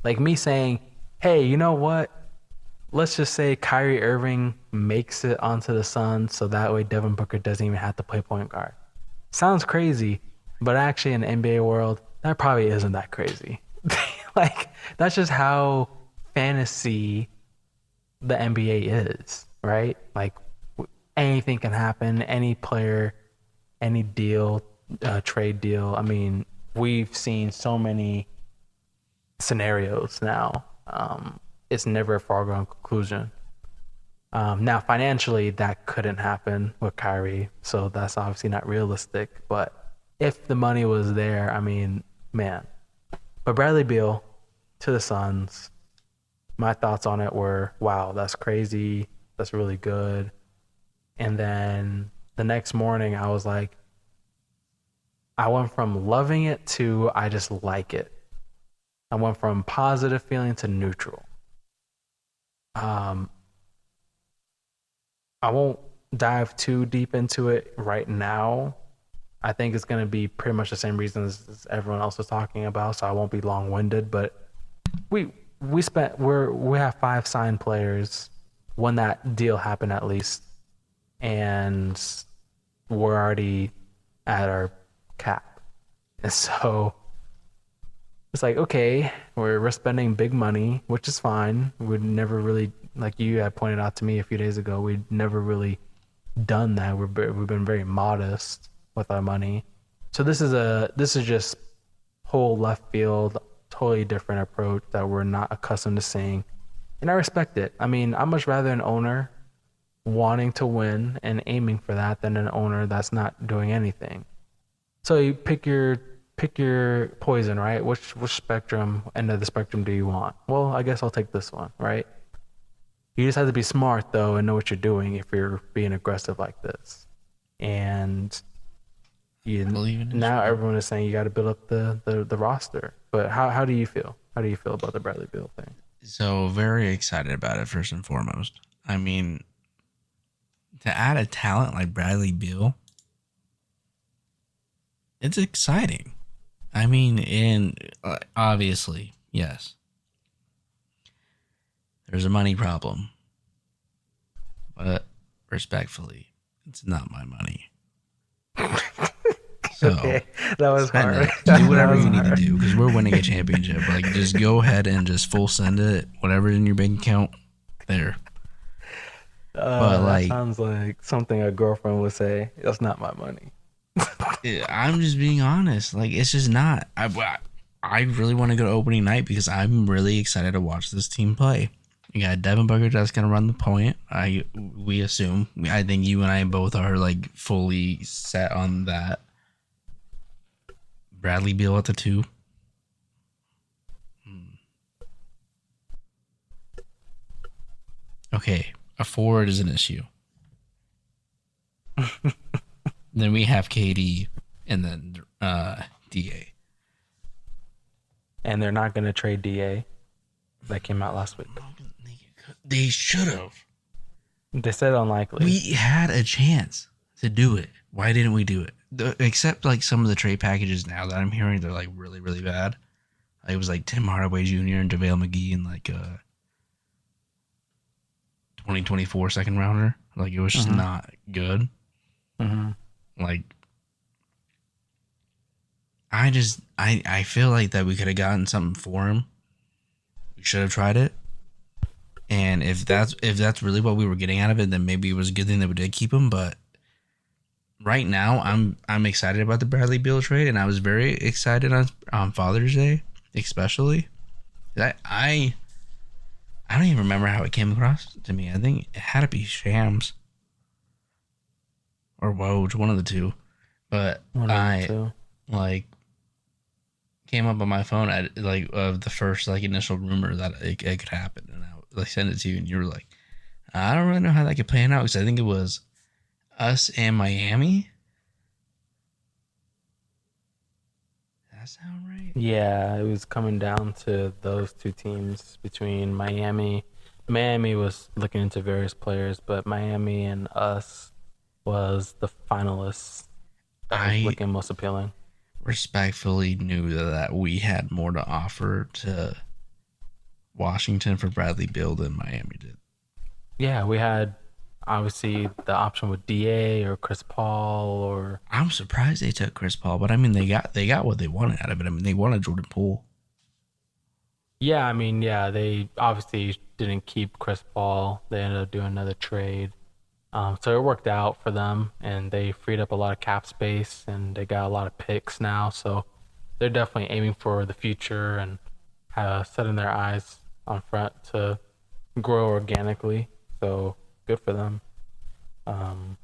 Like me saying, hey, you know what? Let's just say Kyrie Irving makes it onto the Suns so that way Devin Booker doesn't even have to play point guard. Sounds crazy, but actually in the NBA world, that probably isn't that crazy. Like, that's just how fantasy the NBA is, right? Like, anything can happen, any player, any deal, trade deal. I mean, we've seen so many scenarios now. It's never a foregone conclusion. Now, financially, that couldn't happen with Kyrie, so that's obviously not realistic. But if the money was there, I mean, man. But Bradley Beal to the Suns, my thoughts on it were, wow, that's crazy. That's really good. And then the next morning, I was like, I went from loving it to I just like it. I went from positive feeling to neutral. I won't dive too deep into it right now. I think it's going to be pretty much the same reasons as everyone else was talking about, so I won't be long-winded. But we have 5 signed players when that deal happened at least, and we're already at our cap. And so It's like, okay, we're spending big money, which is fine. We'd never really, like you had pointed out to me a few days ago, we'd never really done that. We've been very modest with our money. So this is just whole left field, totally different approach that we're not accustomed to seeing. And I respect it. I mean, I'd much rather an owner wanting to win and aiming for that than an owner that's not doing anything. So you pick your poison, right? Which spectrum end of the spectrum do you want? Well, I guess I'll take this one, right? You just have to be smart though and know what you're doing if you're being aggressive like this. And you Believe in now this. everyone is saying you got to build up the roster. But how do you feel? How do you feel about the Bradley Beal thing? So very excited about it first and foremost. I mean, to add a talent like Bradley Beal, it's exciting. I mean, and obviously, yes, there's a money problem, but respectfully, it's not my money. So Okay, that was spend hard. it. Do That whatever was you need to hard. do because we're winning a championship. Like, just go ahead and just full send it. Whatever's in your bank account, there. But That like, sounds like something a girlfriend would say. That's not my money. I'm just being honest. Like, it's just not. I really want to go to opening night because I'm really excited to watch this team play. You got Devin Booker that's gonna run the point. We assume. I think you and I both are like fully set on that. Bradley Beal at the two. Okay, a forward is an issue. Then we have KD and then Da. And they're not going to trade DA. That came out last week. They should have. They said unlikely. We had a chance to do it. Why didn't we do it? Except like some of the trade packages now that I'm hearing, they're like really, really bad. It was like Tim Hardaway Jr. and JaVale McGee and like a 2024 second rounder. Like it was just not good. Mm-hmm. Like I feel like that we could have gotten something for him. We should have tried it. And if that's really what we were getting out of it, then maybe it was a good thing that we did keep him. But right now, I'm excited about the Bradley Beal trade, and I was very excited on Father's Day, especially. I don't even remember how it came across to me. I think it had to be Shams or Woj, one of the two. But One of the two. like came up on my phone at like of the first like initial rumor that it could happen, and I like sent it to you, and you were like, I don't really know how that could plan out because I think it was us and Miami. Does that sound right? Yeah, it was coming down to those two teams between Miami. Miami was looking into various players, but Miami and us was the finalists that was I looking most appealing. respectfully knew that we had more to offer to Washington for Bradley Beal than Miami did. Yeah, we had obviously the option with DA or Chris Paul or I'm surprised they took Chris Paul, but I mean they got what they wanted out of it. I mean they wanted Jordan Poole. yeah, I mean, yeah, they obviously didn't keep Chris Paul. They ended up doing another trade. So it worked out for them, and they freed up a lot of cap space, and they got a lot of picks now. So they're definitely aiming for the future and setting their eyes on front to grow organically. So good for them. Um,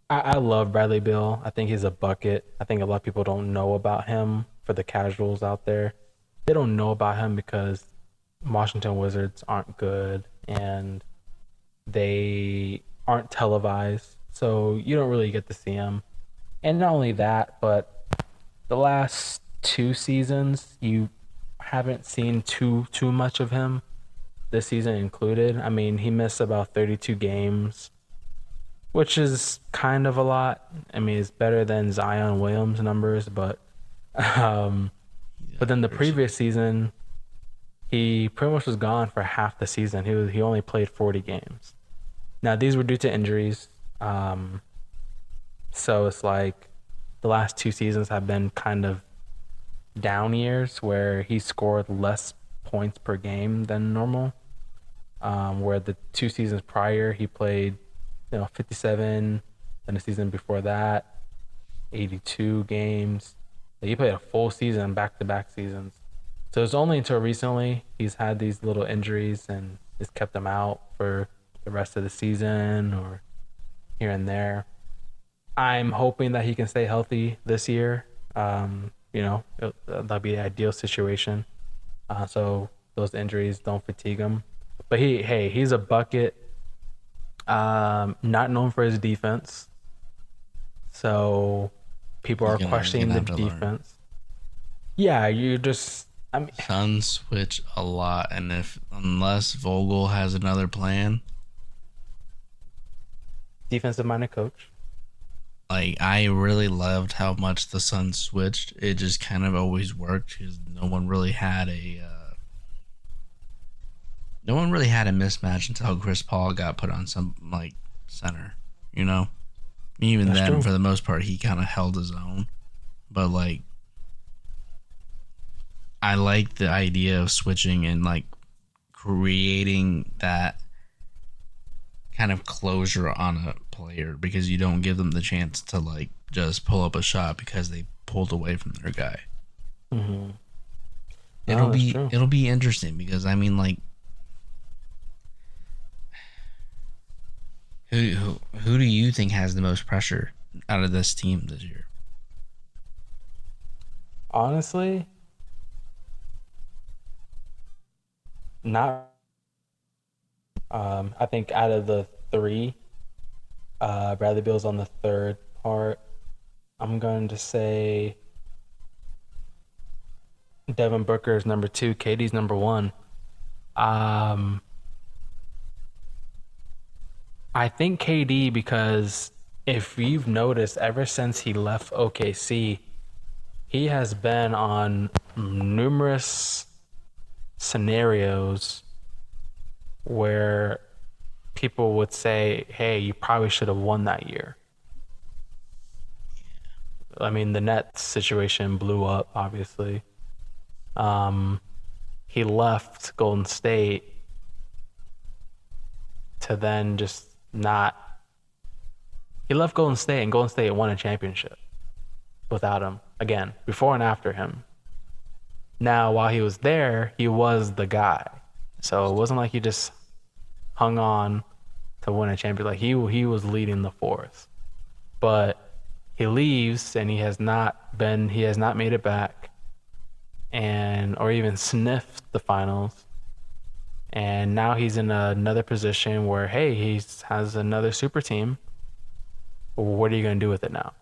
I love Bradley Beal. I think he's a bucket. I think a lot of people don't know about him for the casuals out there. They don't know about him because Washington Wizards aren't good and they aren't televised. So you don't really get to see him. And not only that, but the last two seasons you haven't seen too much of him, this season included. I mean, he missed about 32 games, which is kind of a lot. I mean, it's better than Zion Williams numbers, um, but then the previous season, he pretty much was gone for half the season. He only played 40 games. Now these were due to injuries, so it's like the last two seasons have been kind of down years where he scored less points per game than normal. Where the 2 seasons prior he played, 57, then the season before that, 82 games. He played a full season back to back seasons. So it's only until recently he's had these little injuries and it's kept him out for the rest of the season or here and there. I'm hoping that he can stay healthy this year. That'll be the ideal situation. So those injuries don't fatigue him. But he's a bucket. Not known for his defense. So people He's are questioning gonna the have to learn. defense. Yeah, you just I mean, Suns switch a lot, and unless Vogel has another plan, defensive minded coach. like I really loved how much the Suns switched. It just kind of always worked because no one really had a mismatch until Chris Paul got put on some like center. You know, even That's then, true. for the most part, he kind of held his own. But like, I like the idea of switching and like creating that kind of closure on a player because you don't give them the chance to like just pull up a shot because they pulled away from their guy. Mm-hmm. It'll No, that's be true. it'll be interesting because I mean like who do you think has the most pressure out of this team this year? Honestly, not. I think out of the three, Bradley Beal's on the third part. I'm going to say Devin Booker is number two. KD's number one. Um, I think KD because if you've noticed, ever since he left OKC, he has been on numerous scenarios where people would say, "Hey, you probably should have won that year." I mean, the Nets situation blew up, obviously. Um, he left Golden State to then just not. He left Golden State, and Golden State won a championship without him again, before and after him. Now, while he was there, he was the guy. So it wasn't like he just hung on to win a championship. Like he was leading the fourth. But he leaves and he has not made it back and or even sniffed the finals. And now he's in another position where hey, he has another super team. What are you going to do with it now?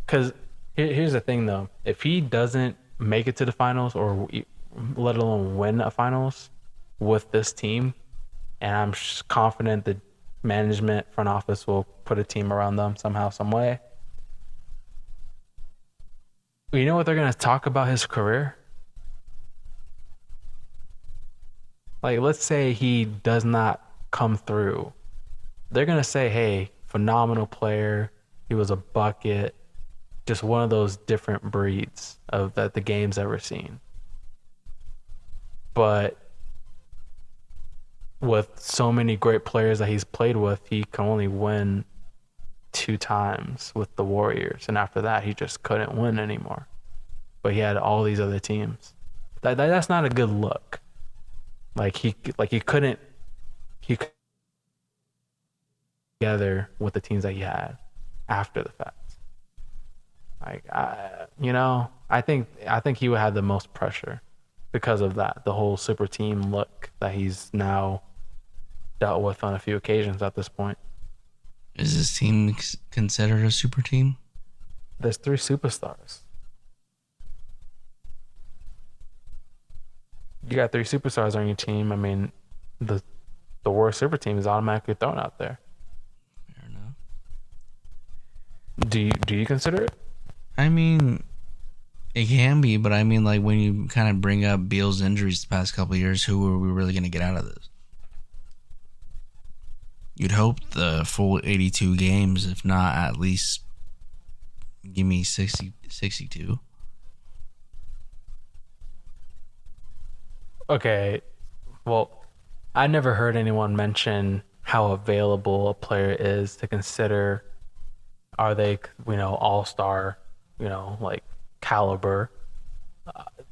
Cuz here's the thing though. If he doesn't make it to the finals or let alone win a finals with this team, and I'm confident the management front office will put a team around them somehow, some way. You know what they're gonna talk about his career? Like, let's say he does not come through. They're gonna say, "Hey, phenomenal player. He was a bucket. Just one of those different breeds of that the game's ever seen." But with so many great players that he's played with, he can only win 2 times with the Warriors, and after that, he just couldn't win anymore. But he had all these other teams. That's not a good look. He couldn't together with the teams that he had after the fact. I think he would have the most pressure because of that, the whole super team look that he's now dealt with on a few occasions at this point. Is this team considered a super team? There's 3 superstars. You got 3 superstars on your team. I mean, the worst super team is automatically thrown out there. Fair enough. Do you consider it? I mean, it can be, but I mean, like when you kind of bring up Beal's injuries the past couple of years, who are we really going to get out of this? You'd hope the full 82 games, if not at least give me 60, 62. Okay, well, I never heard anyone mention how available a player is to consider. Are they, all star, like caliber?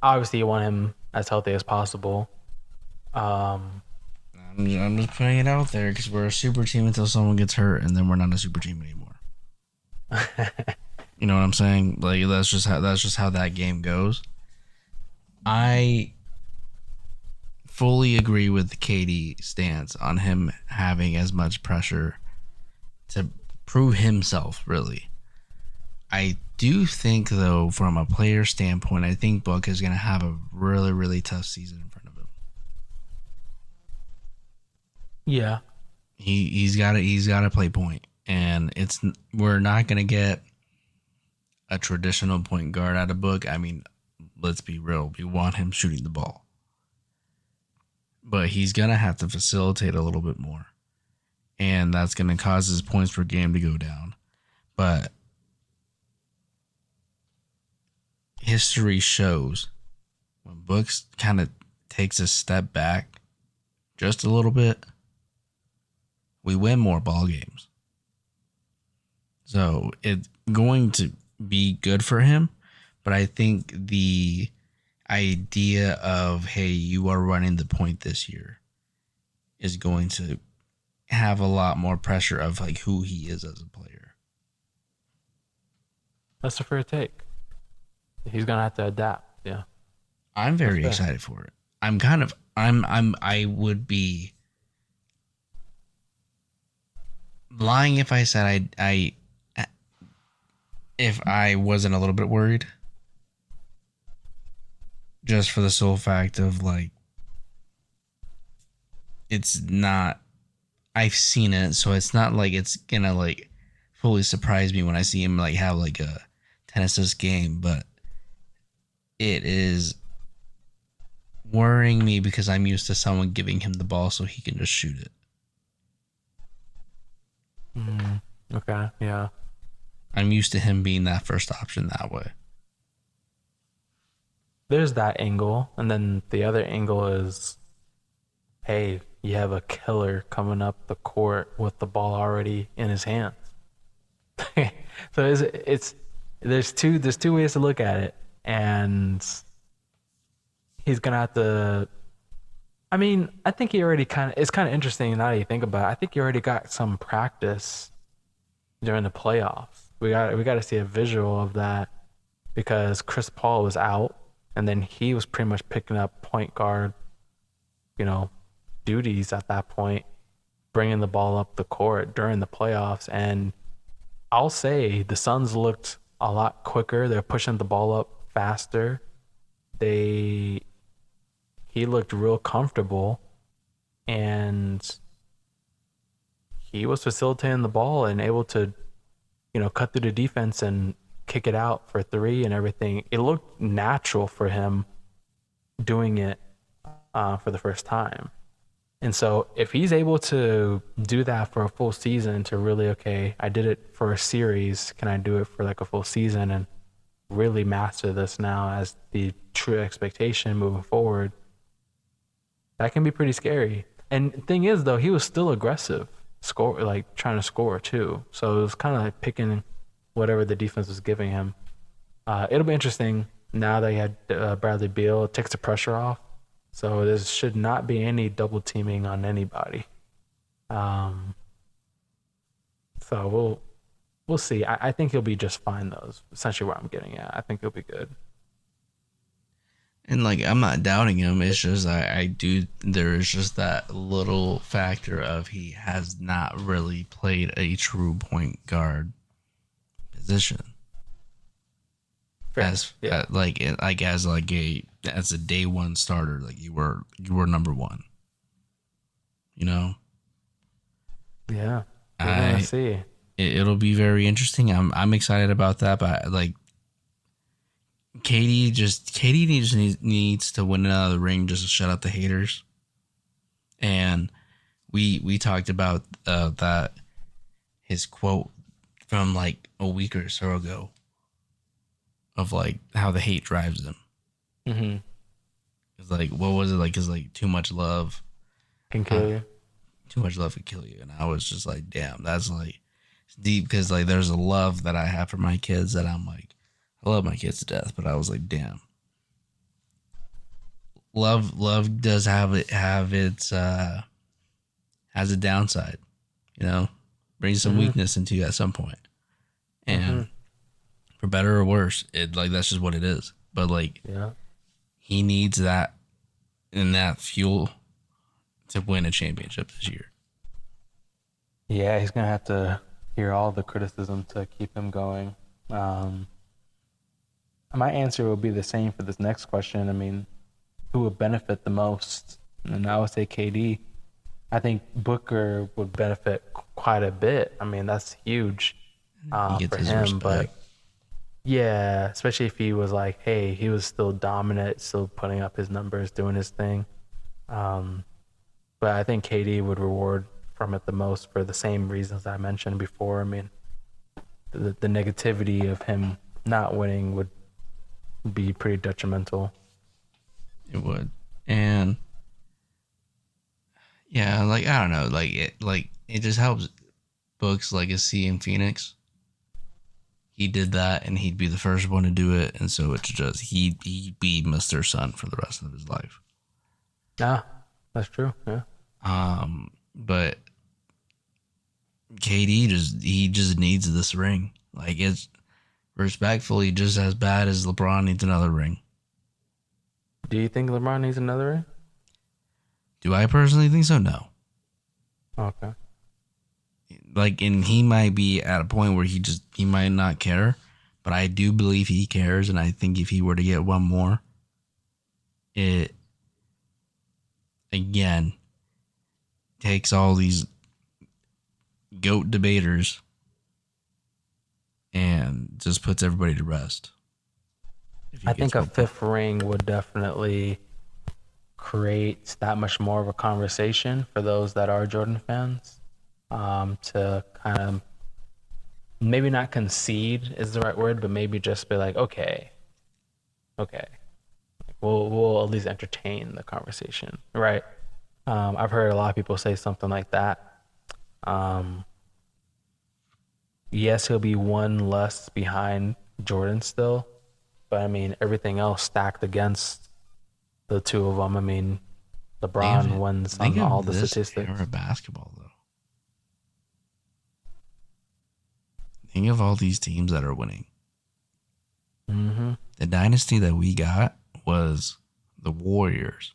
Obviously, you want him as healthy as possible. Um, I'm just putting it out there because we're a super team until someone gets hurt, and then we're not a super team anymore. You know what I'm saying? Like that's just how that game goes. I fully agree with Katie's stance on him having as much pressure to prove himself. Really, I do think though, from a player standpoint, I think Book is going to have a really really tough season in front of him. yeah, He's got to play point, and we're not going to get a traditional point guard out of Book. I mean, let's be real. We want him shooting the ball, but he's gonna have to facilitate a little bit more, and that's gonna cause his points per game to go down. But history shows when Books kind of takes a step back just a little bit, we win more ball games. So it's going to be good for him, but I think the idea of, hey, you are running the point this year is going to have a lot more pressure of like who he is as a player. that's a fair take. He's gonna have to adapt. Yeah, I'm that's very fair. excited for it. I would be lying if I said if I wasn't a little bit worried, just for the sole fact of like it's not, I've seen it, so it's not like it's gonna like fully surprise me when I see him like have like a 10 assist game, but it is worrying me because I'm used to someone giving him the ball so he can just shoot it. Mm, okay, yeah. I'm used to him being that first option that way. There's that angle, and then the other angle is, hey, you have a killer coming up the court with the ball already in his hands. So it's there's two ways to look at it, and he's gonna have to. I mean, I think he already it's kind of interesting now that you think about it. I think he already got some practice during the playoffs. We got to see a visual of that because Chris Paul was out, and then he was pretty much picking up point guard, you know, duties at that point, bringing the ball up the court during the playoffs. And I'll say the Suns looked a lot quicker. They're pushing the ball up faster. They He looked real comfortable, and he was facilitating the ball and able to, cut through the defense and kick it out for three and everything. It looked natural for him doing it for the first time. And so if he's able to do that for a full season, to really, okay, I did it for a series, can I do it for like a full season and really master this now as the true expectation moving forward? That can be pretty scary. And thing is though, he was still aggressive, trying to score too. So it was kind of like picking whatever the defense was giving him. It'll be interesting now that he had Bradley Beal. It takes the pressure off. So there should not be any double teaming on anybody. Um, so we'll see. I think he'll be just fine though. Is essentially where I'm getting at. I think he'll be good. And like I'm not doubting him. It's just I do. There is just that little factor of he has not really played a true point guard position Fair. as Yeah. as a day one starter. Like you were number one. You know, Yeah. We're gonna I see. it'll be very interesting. I'm excited about that. But like Katie just needs to win another ring just to shut up the haters. And we talked about that his quote from like a week or so ago of like how the hate drives him. Mm-hmm. It's like what was it like? Is like too much love, Can uh, kill you. too much love could kill you. And I was just like, damn, that's like it's deep because like there's a love that I have for my kids that I'm like, I love my kids to death, but I was like, damn, love does have its has a downside, you know, brings some Mhm. weakness into you at some point, and Mhm. for better or worse, it like that's just what it is. But like Yeah. he needs that and that fuel to win a championship this year. Yeah, he's gonna have to hear all the criticism to keep him going. Um, my answer will be the same for this next question. I mean, who would benefit the most? And I would say KD. I think Booker would benefit quite a bit. I mean, that's huge He gets for his him. But respect. yeah, especially if he was like, hey, he was still dominant, still putting up his numbers, doing his thing. Um, but I think KD would reward from it the most for the same reasons I mentioned before. I mean, the negativity of him not winning would be pretty detrimental. It would, and yeah, like I don't know, like it just helps Book's legacy in Phoenix. He did that, and he'd be the first one to do it, and so it's just he'd be Mister Sun for the rest of his life. Ah, that's true. Yeah. But KD just needs this ring. Like it's respectfully just as bad as LeBron needs another ring. Do you think LeBron needs another ring? Do I personally think so? No. Okay. Like, and he might be at a point where he might not care, but I do believe he cares, and I think if he were to get one more, it again takes all these goat debaters and just puts everybody to rest. If he I gets think a one more. fifth ring would definitely create that much more of a conversation for those that are Jordan fans. To kind of maybe not concede is the right word, but maybe just be like, okay, okay, we'll at least entertain the conversation, right? I've heard a lot of people say something like that. Um, yes, he'll be one less behind Jordan still, but I mean everything else stacked against the two of them. I mean, LeBron wins Think on all of the this era statistics. of basketball though. Think of all these teams that are winning. Mm-hmm. The dynasty that we got was the Warriors.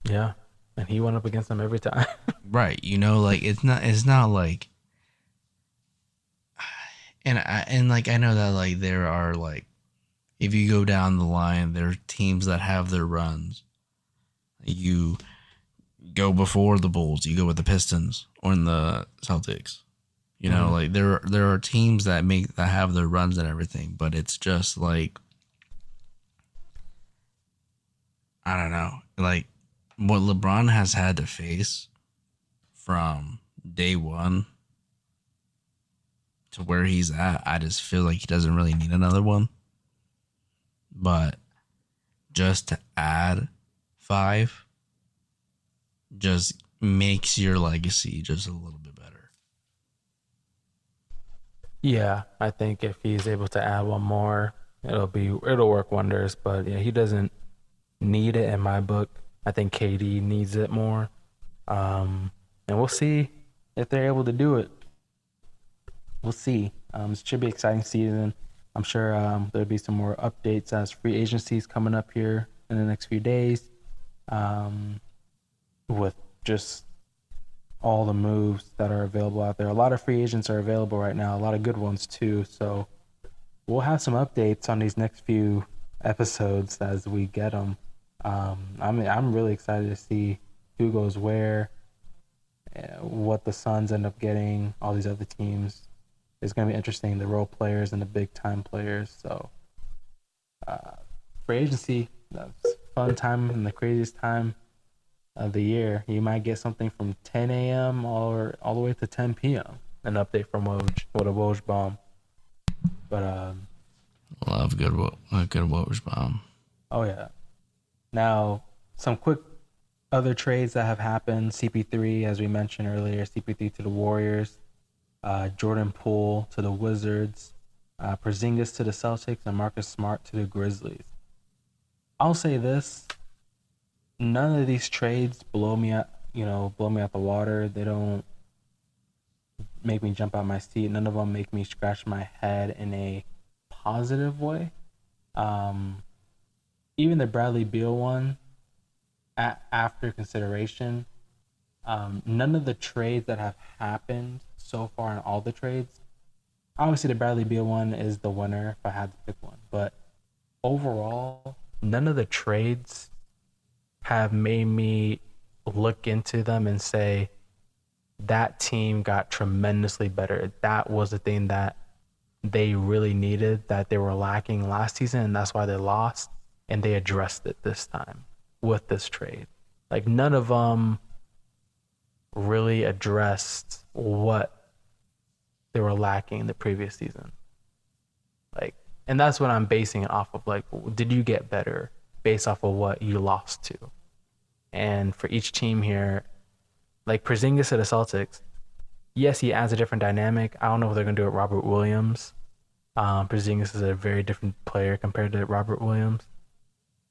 Yeah, and he went up against them every time. Right. You know, like it's not like and like I know that like there are like if you go down the line, there are teams that have their runs. You go before the Bulls, you go with the Pistons or in the Celtics. You know, Mhm. like there are teams that have their runs and everything, but it's just like I don't know, like what LeBron has had to face from day one to where he's at. I just feel like he doesn't really need another one. But just to add five just makes your legacy just a little bit better. Yeah, I think if he's able to add one more, it'll work wonders. But yeah, he doesn't need it in my book. I think KD needs it more. And we'll see if they're able to do it. We'll see. It should be an exciting season. I'm sure there'll be some more updates as free agencies coming up here in the next few days. Um, with just all the moves that are available out there. A lot of free agents are available right now, a lot of good ones too. So we'll have some updates on these next few episodes as we get them. I'm really excited to see who goes where, what the Suns end up getting, all these other teams. It's going to be interesting, the role players and the big time players. So free agency, that's fun time and the craziest time of the year. You might get something from 10 a.m. or all the way to 10 p.m. An update from Woj, what a Woj bomb. But Love a good Woj bomb. oh yeah. Now Some quick other trades that have happened: CP3, as we mentioned earlier, CP3 to the Warriors, Jordan Poole to the Wizards, Porzingis to the Celtics, and Marcus Smart to the Grizzlies. I'll say this: none of these trades blow me out the water. They don't make me jump out my seat. None of them make me scratch my head in a positive way. Um, Even the Bradley Beal one, after consideration, none of the trades that have happened so far in all the trades, obviously the Bradley Beal one is the winner if I had to pick one. But overall, none of the trades have made me look into them and say that team got tremendously better. That was the thing that they really needed, that they were lacking last season, and that's why they lost. And they addressed it this time with this trade. Like none of them really addressed what they were lacking the previous season. Like, and that's what I'm basing it off of. Like, did you get better based off of what you lost to? And for each team here, like Porzingis to the Celtics, yes, he adds a different dynamic. I don't know what they're gonna do with Robert Williams. Porzingis is a very different player compared to Robert Williams.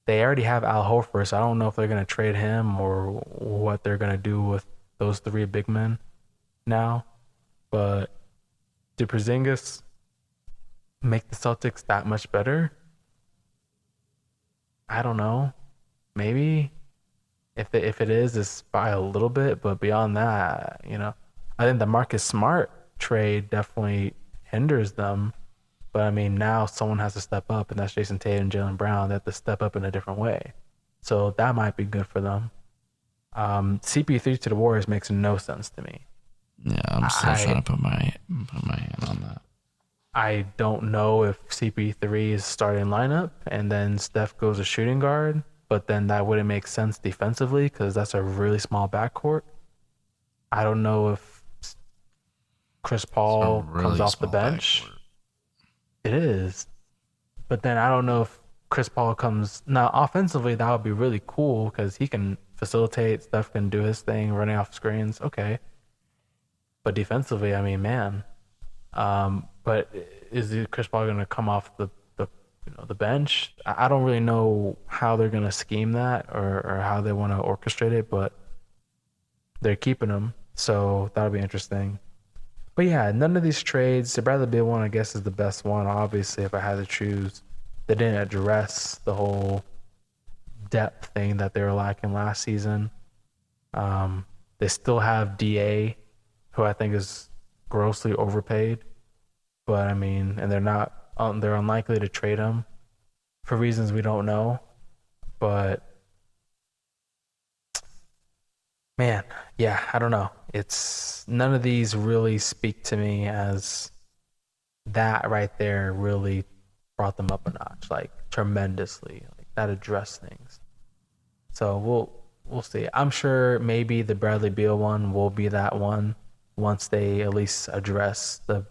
They already have Al Horford, so I don't know if they're gonna trade him or what they're gonna do with those three big men now. But did Porzingis make the Celtics that much better? I don't know. Maybe if it is, it's by a little bit, but beyond that, I think the Marcus Smart trade definitely hinders them. But I mean, now someone has to step up, and that's Jason Tatum and Jaylen Brown. They have to step up in a different way, so that might be good for them. CP3 to the Warriors makes no sense to me. Yeah, I'm still trying to put my hand on that. I don't know if CP3 is starting lineup and then Steph goes to shooting guard, but then that wouldn't make sense defensively because that's a really small backcourt. I don't know if Chris Paul Really comes off the small bench. backcourt. It is. But then I don't know if Chris Paul comes. Now, offensively, that would be really cool because he can facilitate. Steph can do his thing, running off screens. Okay. But defensively, I mean, man. But is Chris Paul going to come off the bench? I don't really know how they're going to scheme that or how they want to orchestrate it, but they're keeping him. So that'll be interesting. But yeah, none of these trades, the Bradley Beal one, I guess, is the best one. Obviously, if I had to choose, they didn't address the whole depth thing that they were lacking last season. They still have DA, who I think is grossly overpaid. But I mean, and they're unlikely to trade him for reasons we don't know. But man, yeah, I don't know. It's none of these really speak to me as that right there really brought them up a notch, like tremendously. Like that addressed things. So we'll see. I'm sure maybe the Bradley Beal one will be that one once they at least address the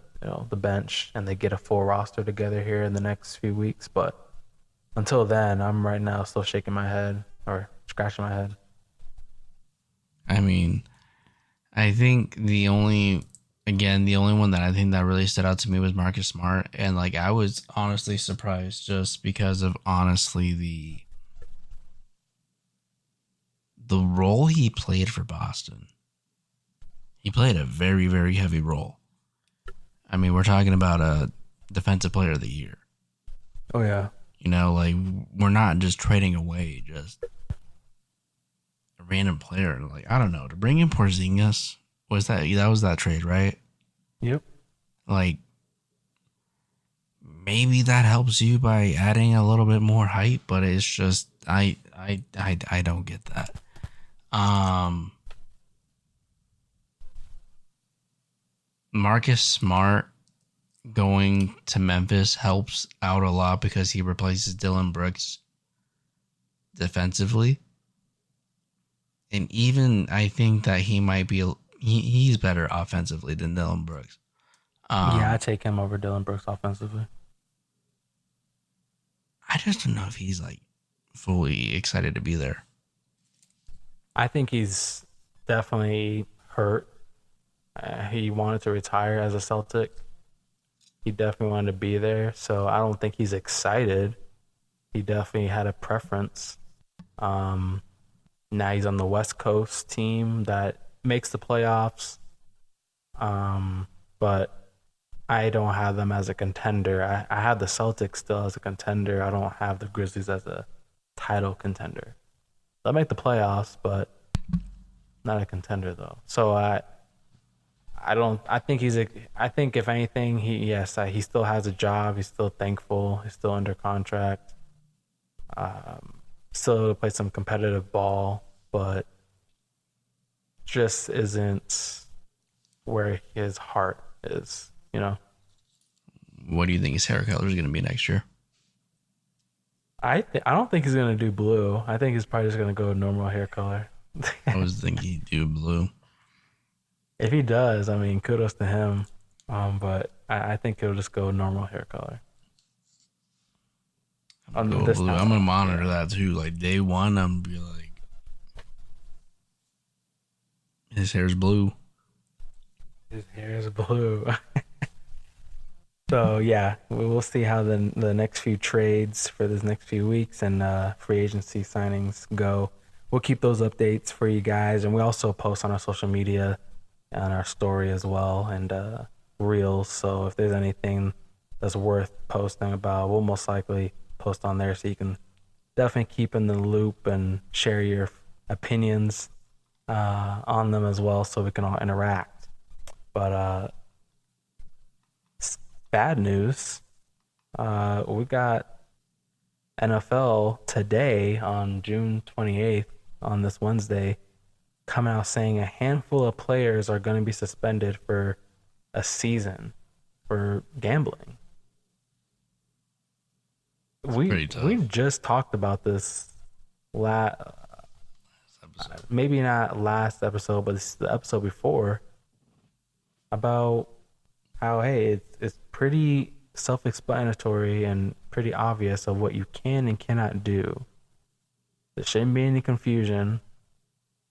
bench and they get a full roster together here in the next few weeks. But until then, I'm right now still shaking my head or scratching my head. I mean, I think the only one that I think that really stood out to me was Marcus Smart. And like, I was honestly surprised just because of honestly the role he played for Boston. He played a very, very heavy role. I mean, we're talking about a defensive player of the year. Oh yeah. Like we're not just trading away just a random player. Like, I don't know, to bring in Porzingis, was that trade, right? Yep. Like, maybe that helps you by adding a little bit more height, but it's just I don't get that. Marcus Smart going to Memphis helps out a lot because he replaces Dillon Brooks defensively. And even I think that he might be he's better offensively than Dillon Brooks. Yeah, I take him over Dillon Brooks offensively. I just don't know if he's like fully excited to be there. I think he's definitely hurt. He wanted to retire as a Celtic. He definitely wanted to be there. So I don't think he's excited. He definitely had a preference. Um, Now he's on the West Coast team that makes the playoffs. But I don't have them as a contender. I have the Celtics still as a contender. I don't have the Grizzlies as a title contender. They'll make the playoffs, but not a contender though. So I don't. I think he's a. I think if anything, he still has a job. He's still thankful. He's still under contract. Still to play some competitive ball, but just isn't where his heart is. You know. What do you think his hair color is going to be next year? I don't think he's gonna do blue. I think he's probably just gonna go normal hair color. I was thinking he'd do blue. If he does, I mean, kudos to him. But I think he'll just go normal hair color. Go This blue. time I'm gonna around. monitor Yeah. that too. Like day one, I'm gonna be like, his hair's blue. His hair is blue. So yeah, we'll see how the next few trades for this next few weeks and free agency signings go. We'll keep those updates for you guys, and we also post on our social media and our story as well, and reels. So if there's anything that's worth posting about, we'll most likely post on there, so you can definitely keep in the loop and share your opinions on them as well, so we can all interact. But bad news. We got NFL today on June 28th, on this Wednesday, coming out saying a handful of players are going to be suspended for a season for gambling. It's We pretty tough. we just talked about this la- maybe not last episode, but this is the episode before, about how hey, it's pretty self-explanatory and pretty obvious of what you can and cannot do. There shouldn't be any confusion.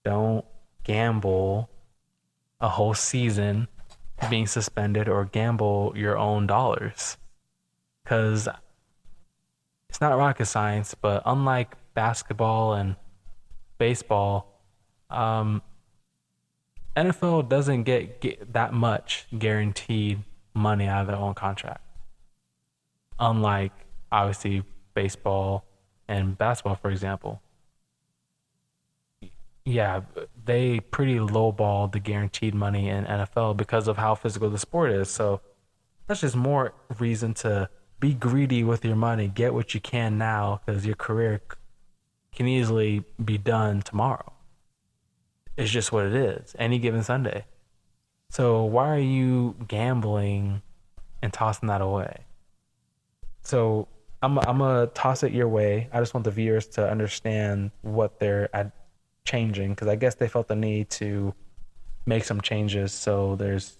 Don't gamble a whole season being suspended or gamble your own dollars, because it's not rocket science. But unlike basketball and baseball, um, NFL doesn't get that much guaranteed money out of their own contract. Unlike obviously baseball and basketball, for example. Yeah, they pretty lowballed the guaranteed money in NFL because of how physical the sport is. So that's just more reason to be greedy with your money. Get what you can now, because your career can easily be done tomorrow. It's just what it is, any given Sunday. So why are you gambling and tossing that away? So I'm gonna toss it your way. I just want the viewers to understand what they're changing, because I guess they felt the need to make some changes. So there's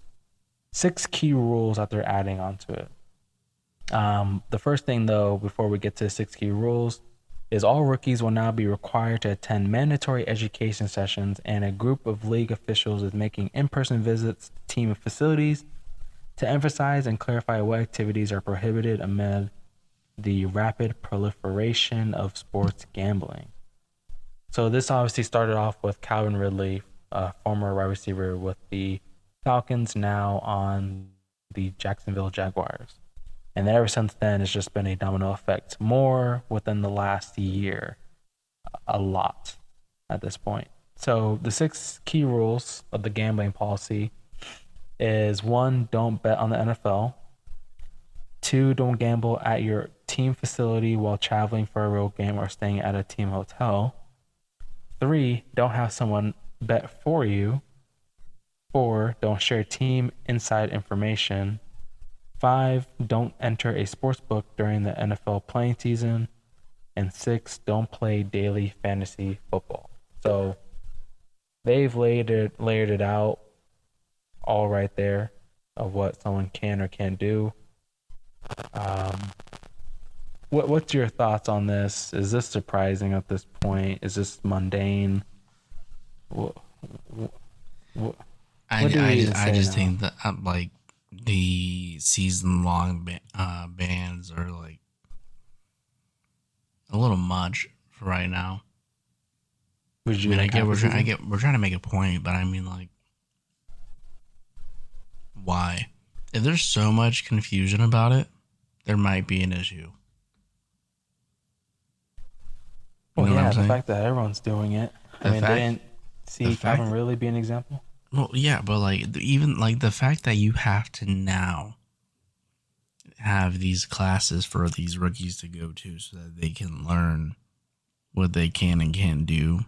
6 key rules that they're adding onto it. The first thing, though, before we get to 6 key rules, is all rookies will now be required to attend mandatory education sessions, and a group of league officials is making in-person visits to team facilities to emphasize and clarify what activities are prohibited amid the rapid proliferation of sports gambling. So this obviously started off with Calvin Ridley, a former wide receiver with the Falcons, now on the Jacksonville Jaguars. And then ever since then, it's just been a domino effect. More within the last year, a lot at this point. So the 6 key rules of the gambling policy is: 1, don't bet on the NFL. 2, don't gamble at your team facility while traveling for a road game or staying at a team hotel. 3, don't have someone bet for you. 4, don't share team inside information. 5, don't enter a sports book during the NFL playing season. And 6, don't play daily fantasy football. So they've layered it out all right there of what someone can or can't do. What's your thoughts on this? Is this surprising at this point? Is this mundane? What, what, I, what do I we just even I say just now? think that like the season long bans are like a little much for right now. Would I you mean, like half a I season? get we're trying to make a point, but I mean, like, why? If there's so much confusion about it, there might be an issue. You Well, know what I'm yeah, the saying? fact that everyone's doing it. I The mean, fact, didn't the see Calvin fact, really be an example? well, yeah, but like even like the fact that you have to now have these classes for these rookies to go to so that they can learn what they can and can't do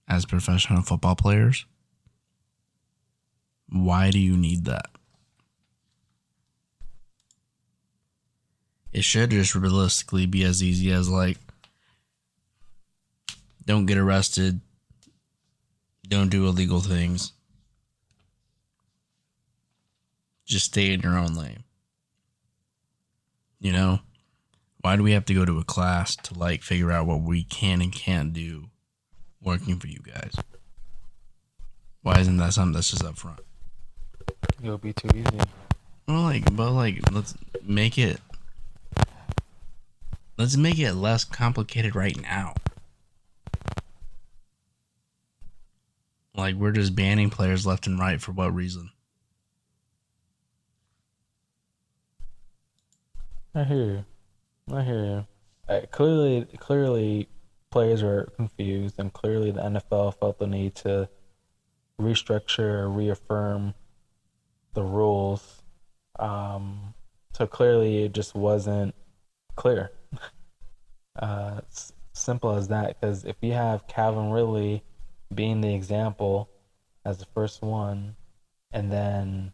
as professional football players. Why do you need that? It should just realistically be as easy as like, don't get arrested, don't do illegal things, just stay in your own lane. You know, why do we have to go to a class to like figure out what we can and can't do working for you guys? Why isn't that something that's just up front? It'll be too easy. Let's make it less complicated right now. Like we're just banning players left and right for what reason? I hear you. I hear you. Clearly, players were confused, and clearly the NFL felt the need to restructure or reaffirm the rules. So clearly, it just wasn't clear. It's simple as that. Because if you have Calvin Ridley being the example as the first one, and then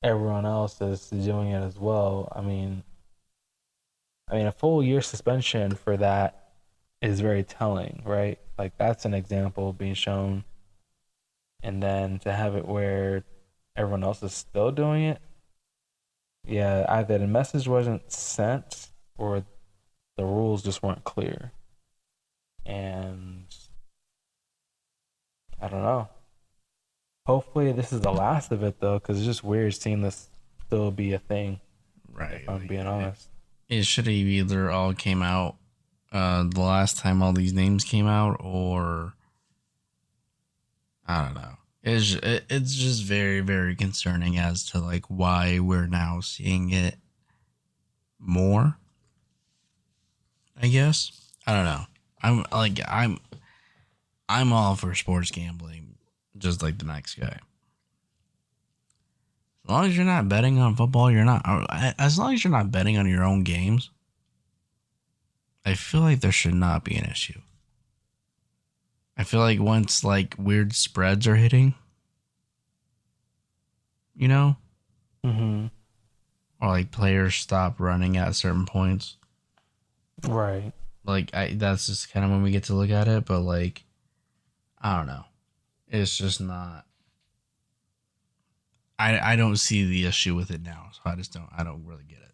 everyone else is doing it as well, I mean, a full year suspension for that is very telling, right? Like that's an example being shown, and then to have it where everyone else is still doing it, yeah, either the message wasn't sent or the rules just weren't clear. And I don't know. Hopefully, this is the last of it though, because it's just weird seeing this still be a thing. If Right. I'm being honest. It should have either all came out the last time all these names came out, or I don't know. It's just very very concerning as to like why we're now seeing it more. I guess I don't know. I'm all for sports gambling, just like the next guy. As long as you're not betting on football, you're not. As long as you're not betting on your own games, I feel like there should not be an issue. I feel like once like weird spreads are hitting, you know, Mm-hmm. or like players stop running at certain points. Right. Like I that's just kind of when we get to look at it, but like I don't know. It's just not I don't see the issue with it now. So I don't really get it.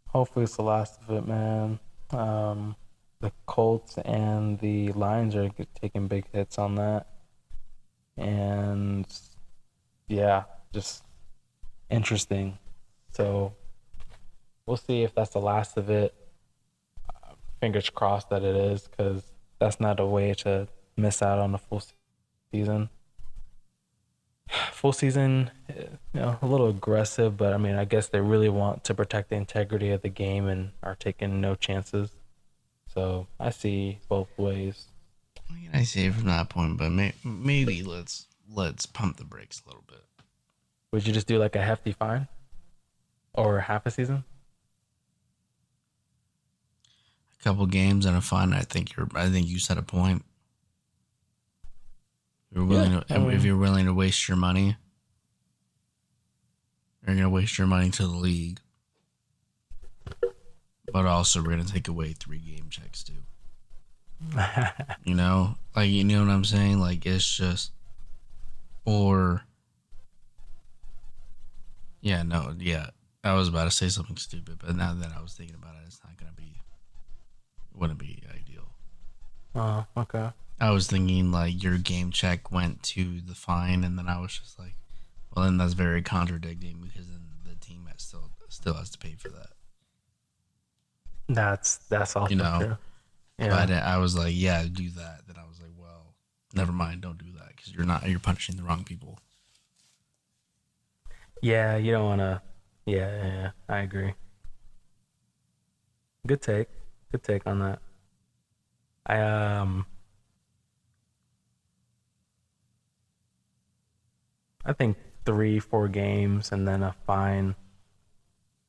Hopefully, it's the last of it, man. The Colts and the Lions are taking big hits on that, and yeah, just interesting. So we'll see if that's the last of it. Fingers crossed that it is, because that's not a way to miss out on the full season. Full season, a little aggressive, but I mean, I guess they really want to protect the integrity of the game and are taking no chances. So I see both ways. I see it from that point, but maybe let's pump the brakes a little bit. Would you just do like a hefty fine or half a season? A couple games and a fun. I think you set a point. Yeah, I If mean, you're willing to waste your money, you're gonna waste your money to the league. But also we're gonna take away 3 game checks too. You know? Like you know what I'm saying? Like it's just or yeah, no, yeah. I was about to say something stupid, but now that I was thinking about it, it's not gonna be. It wouldn't be ideal. Oh, okay. I was thinking like your game check went to the fine, and then I was just like, well, then that's very contradicting because then the team has still has to pay for that, That's you also know. true. So Yeah. I was like, yeah, do that. Then I was like, well, never mind, don't do that because you're punishing the wrong people. Yeah, you don't want to. Yeah, yeah, yeah, I agree. Good take. Good take on that. I I think 3, 4 games and then a fine.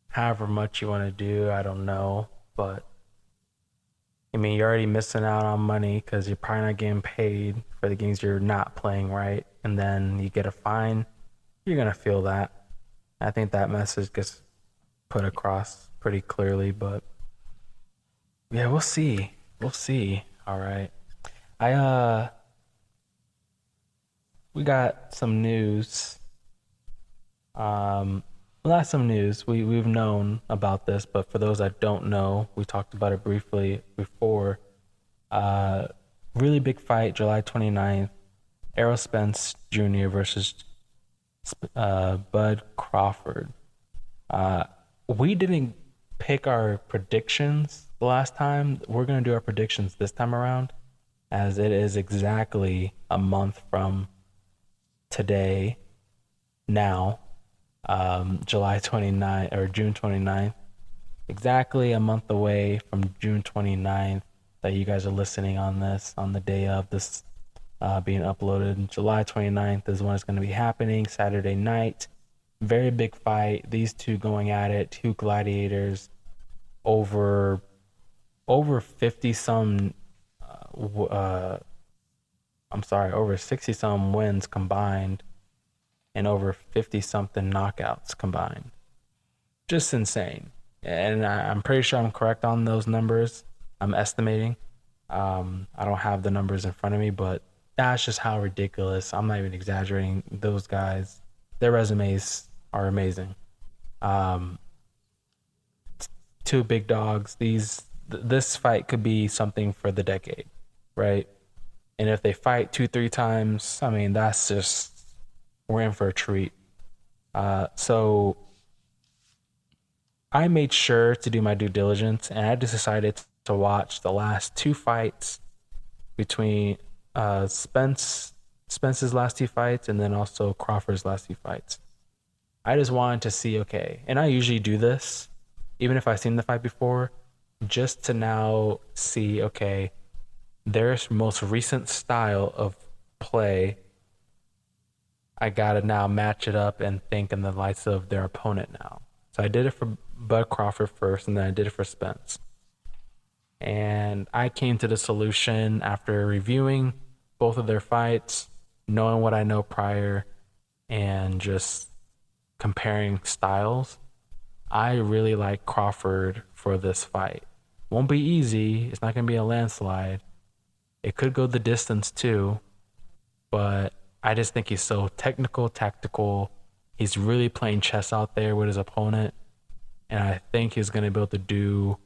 However much you want to do, I don't know, but I mean, you're already missing out on money because you're probably not getting paid for the games you're not playing right, and then you get a fine. You're gonna feel that. I think that message gets put across pretty clearly, but yeah, we'll see. We'll see. All right. I we got some news. Well, not some news. We've known about this, but for those that don't know, we talked about it briefly before. Uh, really big fight, July 29th. Errol Spence Jr. versus Bud Crawford. Uh, we didn't pick our predictions the last time. We're gonna do our predictions this time around, as it is exactly a month from today now, July 29th or June 29th. Exactly a month away from June 29th that you guys are listening on this on the day of this being uploaded. July 29th is when it's going to be happening, Saturday night. Very big fight. These two going at it, two gladiators over 50 some I'm sorry, over 60 some wins combined and over 50 something knockouts combined. Just insane. And I'm pretty sure I'm correct on those numbers. I'm estimating. I don't have the numbers in front of me, but that's just how ridiculous. I'm not even exaggerating. Those guys, their resumes are amazing. Um, Two big dogs. This fight could be something for the decade, right? And if they fight 2, 3 times, I mean, that's just we're in for a treat. So I made sure to do my due diligence, and I just decided to watch the last two fights between Spence's last two fights, and then also Crawford's last two fights. I just wanted to see, okay, and I usually do this, even if I've seen the fight before, just to now see, okay, their most recent style of play. I gotta now match it up and think in the lights of their opponent now. So I did it for Bud Crawford first, and then I did it for Spence. And I came to the solution after reviewing both of their fights, knowing what I know prior, and just comparing styles. I really like Crawford for this fight. Won't be easy. It's not going to be a landslide. It could go the distance too, but I just think he's so technical, tactical. He's really playing chess out there with his opponent, and I think he's going to be able to do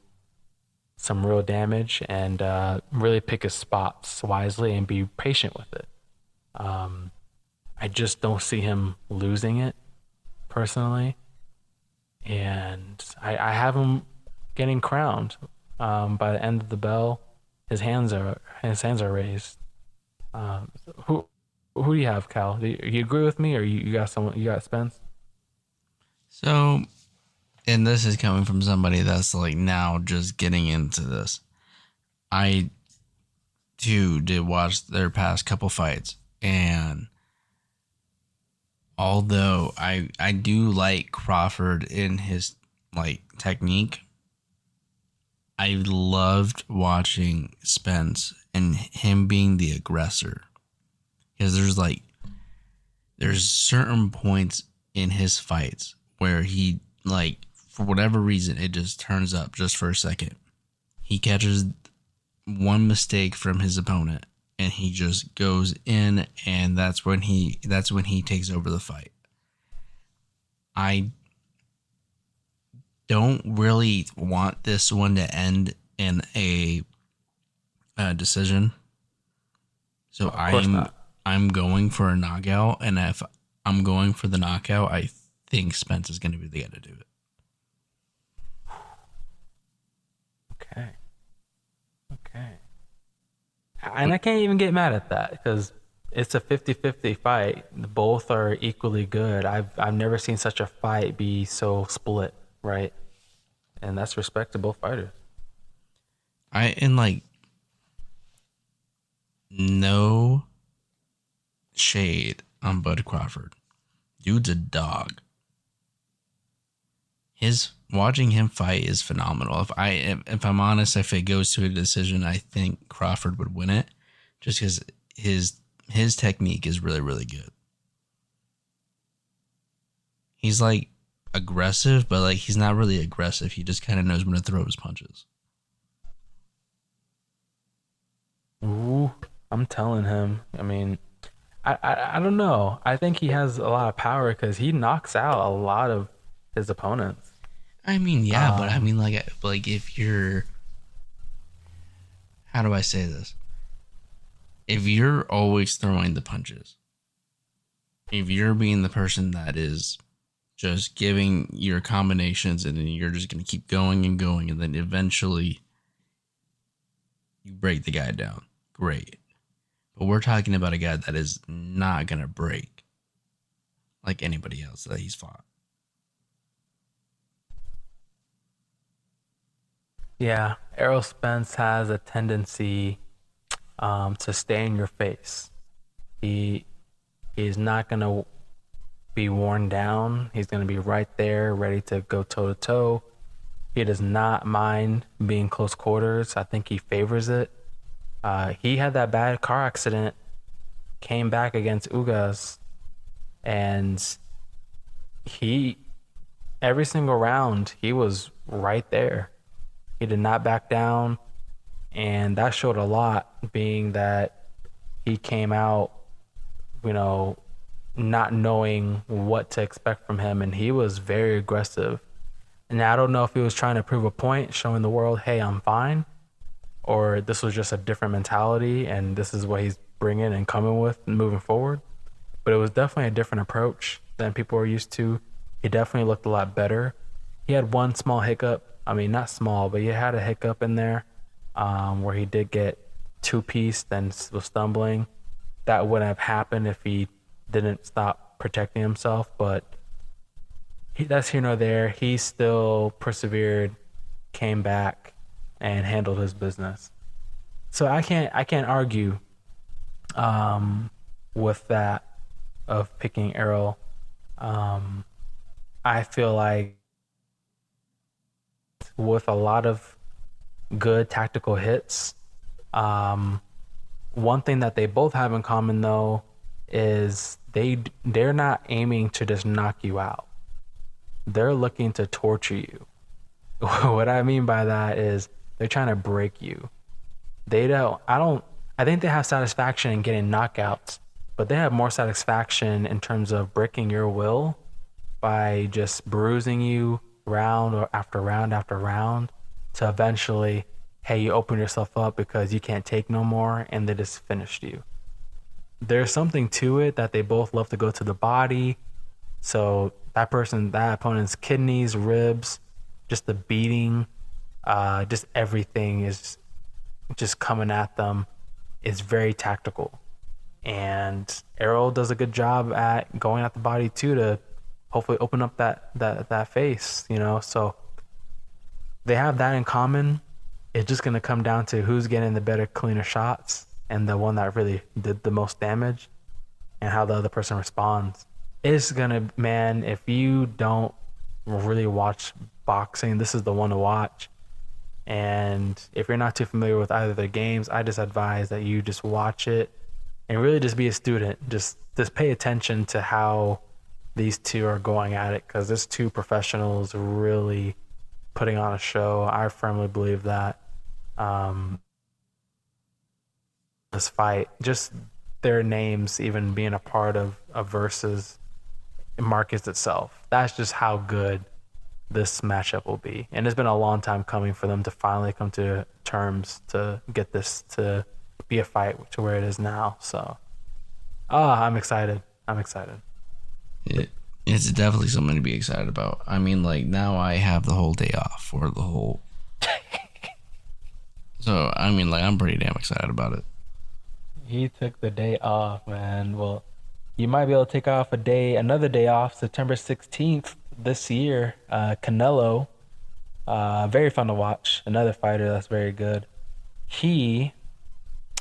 some real damage and really pick his spots wisely and be patient with it. I just don't see him losing it personally, and I have him getting crowned by the end of the bell. His hands are raised. Um, who who do you have, Cal? Do you agree with me, or you got someone? You got Spence? So, and this is coming from somebody that's like now just getting into this. I too did watch their past couple fights, and although I do like Crawford in his like technique, I loved watching Spence and him being the aggressor because there's certain points in his fights where he like for whatever reason it just turns up just for a second. He catches one mistake from his opponent and he just goes in, and that's when he takes over the fight. I don't really want this one to end in a decision. So Of course not. I'm going for a knockout, and if I'm going for the knockout, I think Spence is going to be the guy to do it. Okay. Okay. And I can't even get mad at that because it's a 50-50 fight. Both are equally good. I've never seen such a fight be so split, right? And that's respect to both fighters. And like no shade on Bud Crawford. Dude's a dog. His watching him fight is phenomenal. If I'm honest, if it goes to a decision, I think Crawford would win it, just because his technique is really really good. He's like aggressive, but like he's not really aggressive. He just kind of knows when to throw his punches. Ooh, I'm telling him. I mean, I don't know. I think he has a lot of power because he knocks out a lot of his opponents. I mean, yeah, but I Um, mean, like if you're, how do I say this? If you're always throwing the punches, if you're being the person that is just giving your combinations and then you're just going to keep going and going and then eventually you break the guy down, great. But we're talking about a guy that is not going to break like anybody else that he's fought. yeah, Errol Spence has a tendency to stay in your face. He he's not gonna be worn down. He's gonna be right there, ready to go toe to toe. He does not mind being close quarters. I think he favors it. He had that bad car accident, came back against Ugas, and he every single round he was right there. He did not back down, and that showed a lot, being that he came out, you know, not knowing what to expect from him, and he was very aggressive. And I don't know if he was trying to prove a point, showing the world, hey, I'm fine, or this was just a different mentality, and this is what he's bringing and coming with and moving forward. But it was definitely a different approach than people were used to. He definitely looked a lot better. He had one small hiccup. I mean, not small, but he had a hiccup in there where he did get two-piece, then was stumbling. That wouldn't have happened if he didn't stop protecting himself. But that's here nor there. He still persevered, came back, and handled his business. So I can't argue with that of picking Errol. Um, I feel like with a lot of good tactical hits, um, one thing that they both have in common though is they're not aiming to just knock you out. They're looking to torture you. What I mean by that is they're trying to break you. They don't I don't I think they have satisfaction in getting knockouts, but they have more satisfaction in terms of breaking your will by just bruising you round or after round after round to eventually, hey, you open yourself up because you can't take no more and they just finished you. There's something to it that they both love to go to the body. So that opponent's kidneys, ribs, just the beating, just everything is just coming at them. It's very tactical. And Errol does a good job at going at the body too to hopefully open up that face, you know. So they have that in common. It's just gonna come down to who's getting the better, cleaner shots and the one that really did the most damage and how the other person responds. It's gonna, man, if you don't really watch boxing, this is the one to watch. And if you're not too familiar with either of their games, I just advise that you just watch it and really just be a student. Just pay attention to how these two are going at it because there's two professionals really putting on a show. I firmly believe that this fight, just their names even being a part of Versus markets itself. That's just how good this matchup will be. And it's been a long time coming for them to finally come to terms to get this to be a fight to where it is now. So, I'm excited. I'm excited. It, it's definitely something to be excited about. I mean, like now I have the whole day off for the whole. So I mean, like I'm pretty damn excited about it. He took the day off, man. Well, you might be able to take off another day off, September 16th this year. Canelo, very fun to watch. Another fighter that's very good. He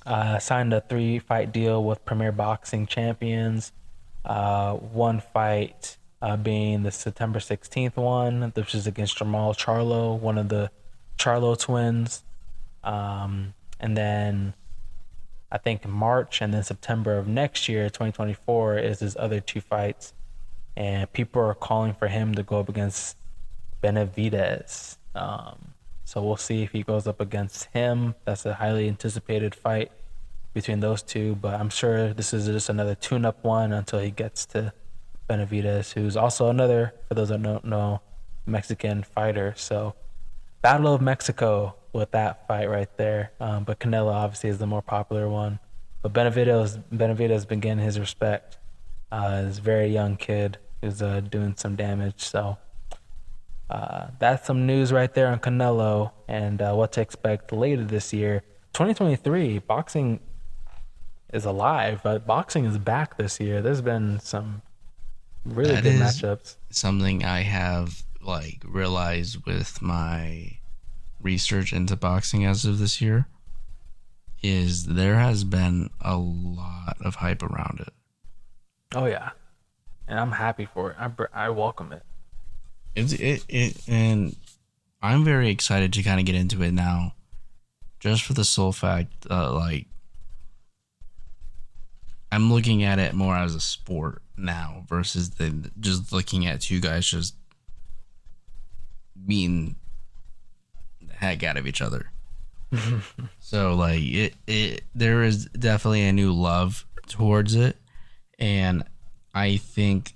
signed a 3-fight deal with Premier Boxing Champions. One fight being the September 16th one, which is against Jamal Charlo, one of the Charlo twins. And then I think March and then September of next year, 2024, is his other 2 fights. And people are calling for him to go up against Benavidez. So we'll see if he goes up against him. That's a highly anticipated fight between those two. But I'm sure this is just another tune-up one until he gets to Benavidez, who's also another, for those that don't know, Mexican fighter. So Battle of Mexico with that fight right there. But Canelo obviously is the more popular one. But Benavidez has been getting his respect. He's a very young kid who's doing some damage. So that's some news right there on Canelo and what to expect later this year. 2023, boxing is alive, but boxing is back this year. There's been some really That good is matchups. something I have like realized with my research into boxing as of this year is there has been a lot of hype around it. Oh yeah, and I'm happy for it. I welcome it. And I'm very excited to kind of get into it now, just for the sole fact, like I'm looking at it more as a sport now versus the just looking at 2 guys just beating the heck out of each other. So like it there is definitely a new love towards it, and I think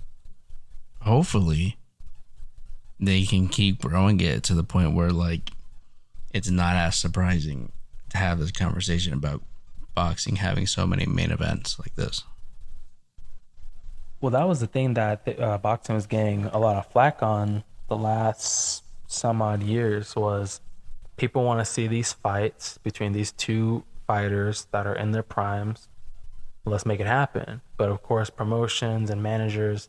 hopefully they can keep growing it to the point where like it's not as surprising to have this conversation about boxing having so many main events like this. Well, that was the thing that boxing was getting a lot of flack on the last some odd years was people want to see these fights between these 2 fighters that are in their primes. Let's make it happen. But of course, promotions and managers,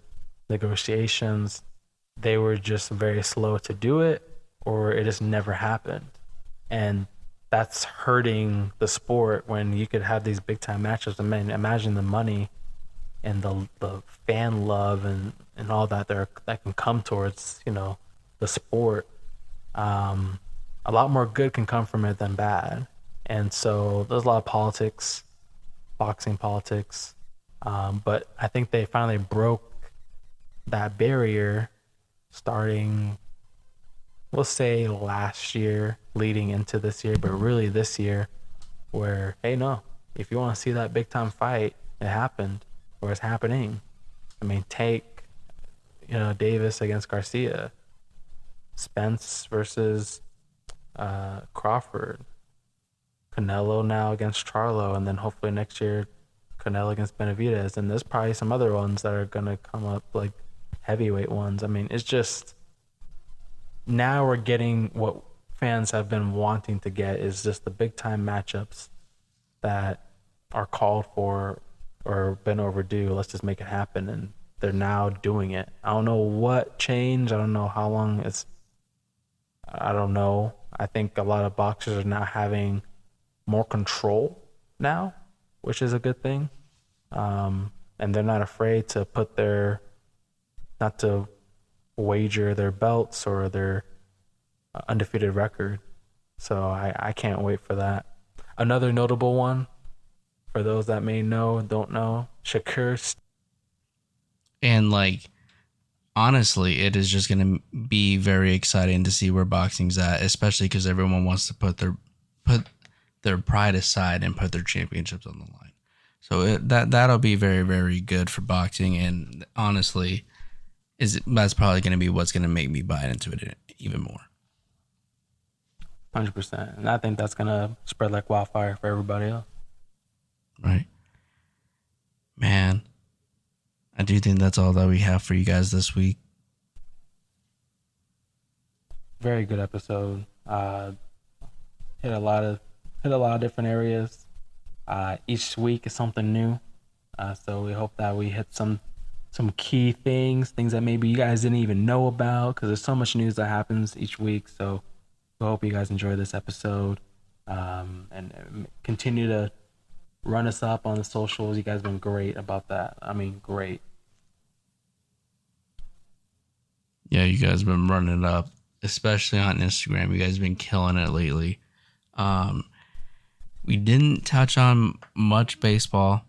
negotiations, they were just very slow to do it, or it just never happened. And that's hurting the sport when you could have these big time matches. I mean, imagine the money and the fan love and all that that can come towards the sport. A lot more good can come from it than bad, and so there's a lot of politics, boxing politics. But I think they finally broke that barrier, starting, we'll say last year, leading into this year, but really this year, where hey, no, if you want to see that big time fight, it happened. Or is happening. I mean, take Davis against Garcia, Spence versus Crawford, Canelo now against Charlo, and then hopefully next year Canelo against Benavidez, and there's probably some other ones that are gonna come up, like heavyweight ones. I mean, it's just now we're getting what fans have been wanting to get, is just the big time matchups that are called for or been overdue. Let's just make it happen, and they're now doing it. I don't know what changed. I don't know how long it's. I don't know. I think a lot of boxers are now having more control now, which is a good thing. And they're not afraid to not to wager their belts or their undefeated record. So I can't wait for that. Another notable one, for those that may know, don't know, Shakur. And like honestly, it is just going to be very exciting to see where boxing's at, especially because everyone wants to put their pride aside and put their championships on the line. So that'll be very, very good for boxing. And honestly, That's probably going to be what's going to make me buy into it even more. 100%. And I think that's gonna spread like wildfire for everybody else. Right. Man, I do think that's all that we have for you guys this week. Very good episode. Hit a lot of different areas. Each week is something new. So we hope that we hit some key things that maybe you guys didn't even know about, because there's so much news that happens each week. So we hope you guys enjoy this episode, and continue to run us up on the socials. You guys have been great about that. I mean, great. Yeah, you guys have been running it up, especially on Instagram. You guys have been killing it lately. We didn't touch on much baseball.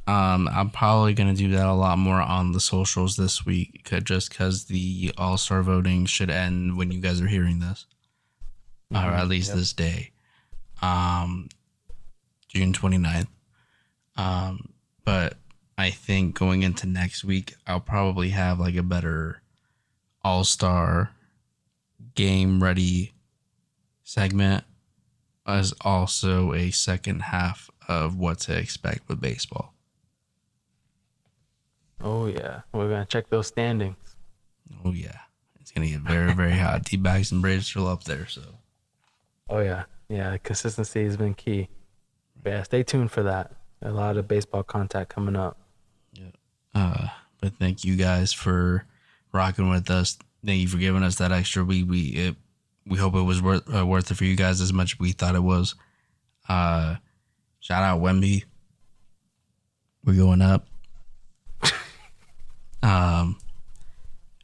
I'm probably going to do that a lot more on the socials this week, just because the All-Star voting should end when you guys are hearing this, or at least this day, June 29th. But I think going into next week, I'll probably have like a better All-Star game ready segment, as also a second half of what to expect with baseball. Oh yeah, we're gonna check those standings. Oh yeah, it's gonna get very very hot. D-backs and Braves still up there, so. Oh yeah, consistency has been key. But yeah, stay tuned for that. A lot of baseball contact coming up. But thank you guys for rocking with us. Thank you for giving us that extra week. We hope it was worth it for you guys as much as we thought it was. Shout out Wemby. We're going up.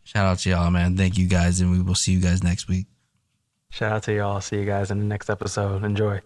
Shout out to y'all, man. Thank you guys, and we will see you guys next week. Shout out to y'all. See you guys in the next episode. Enjoy.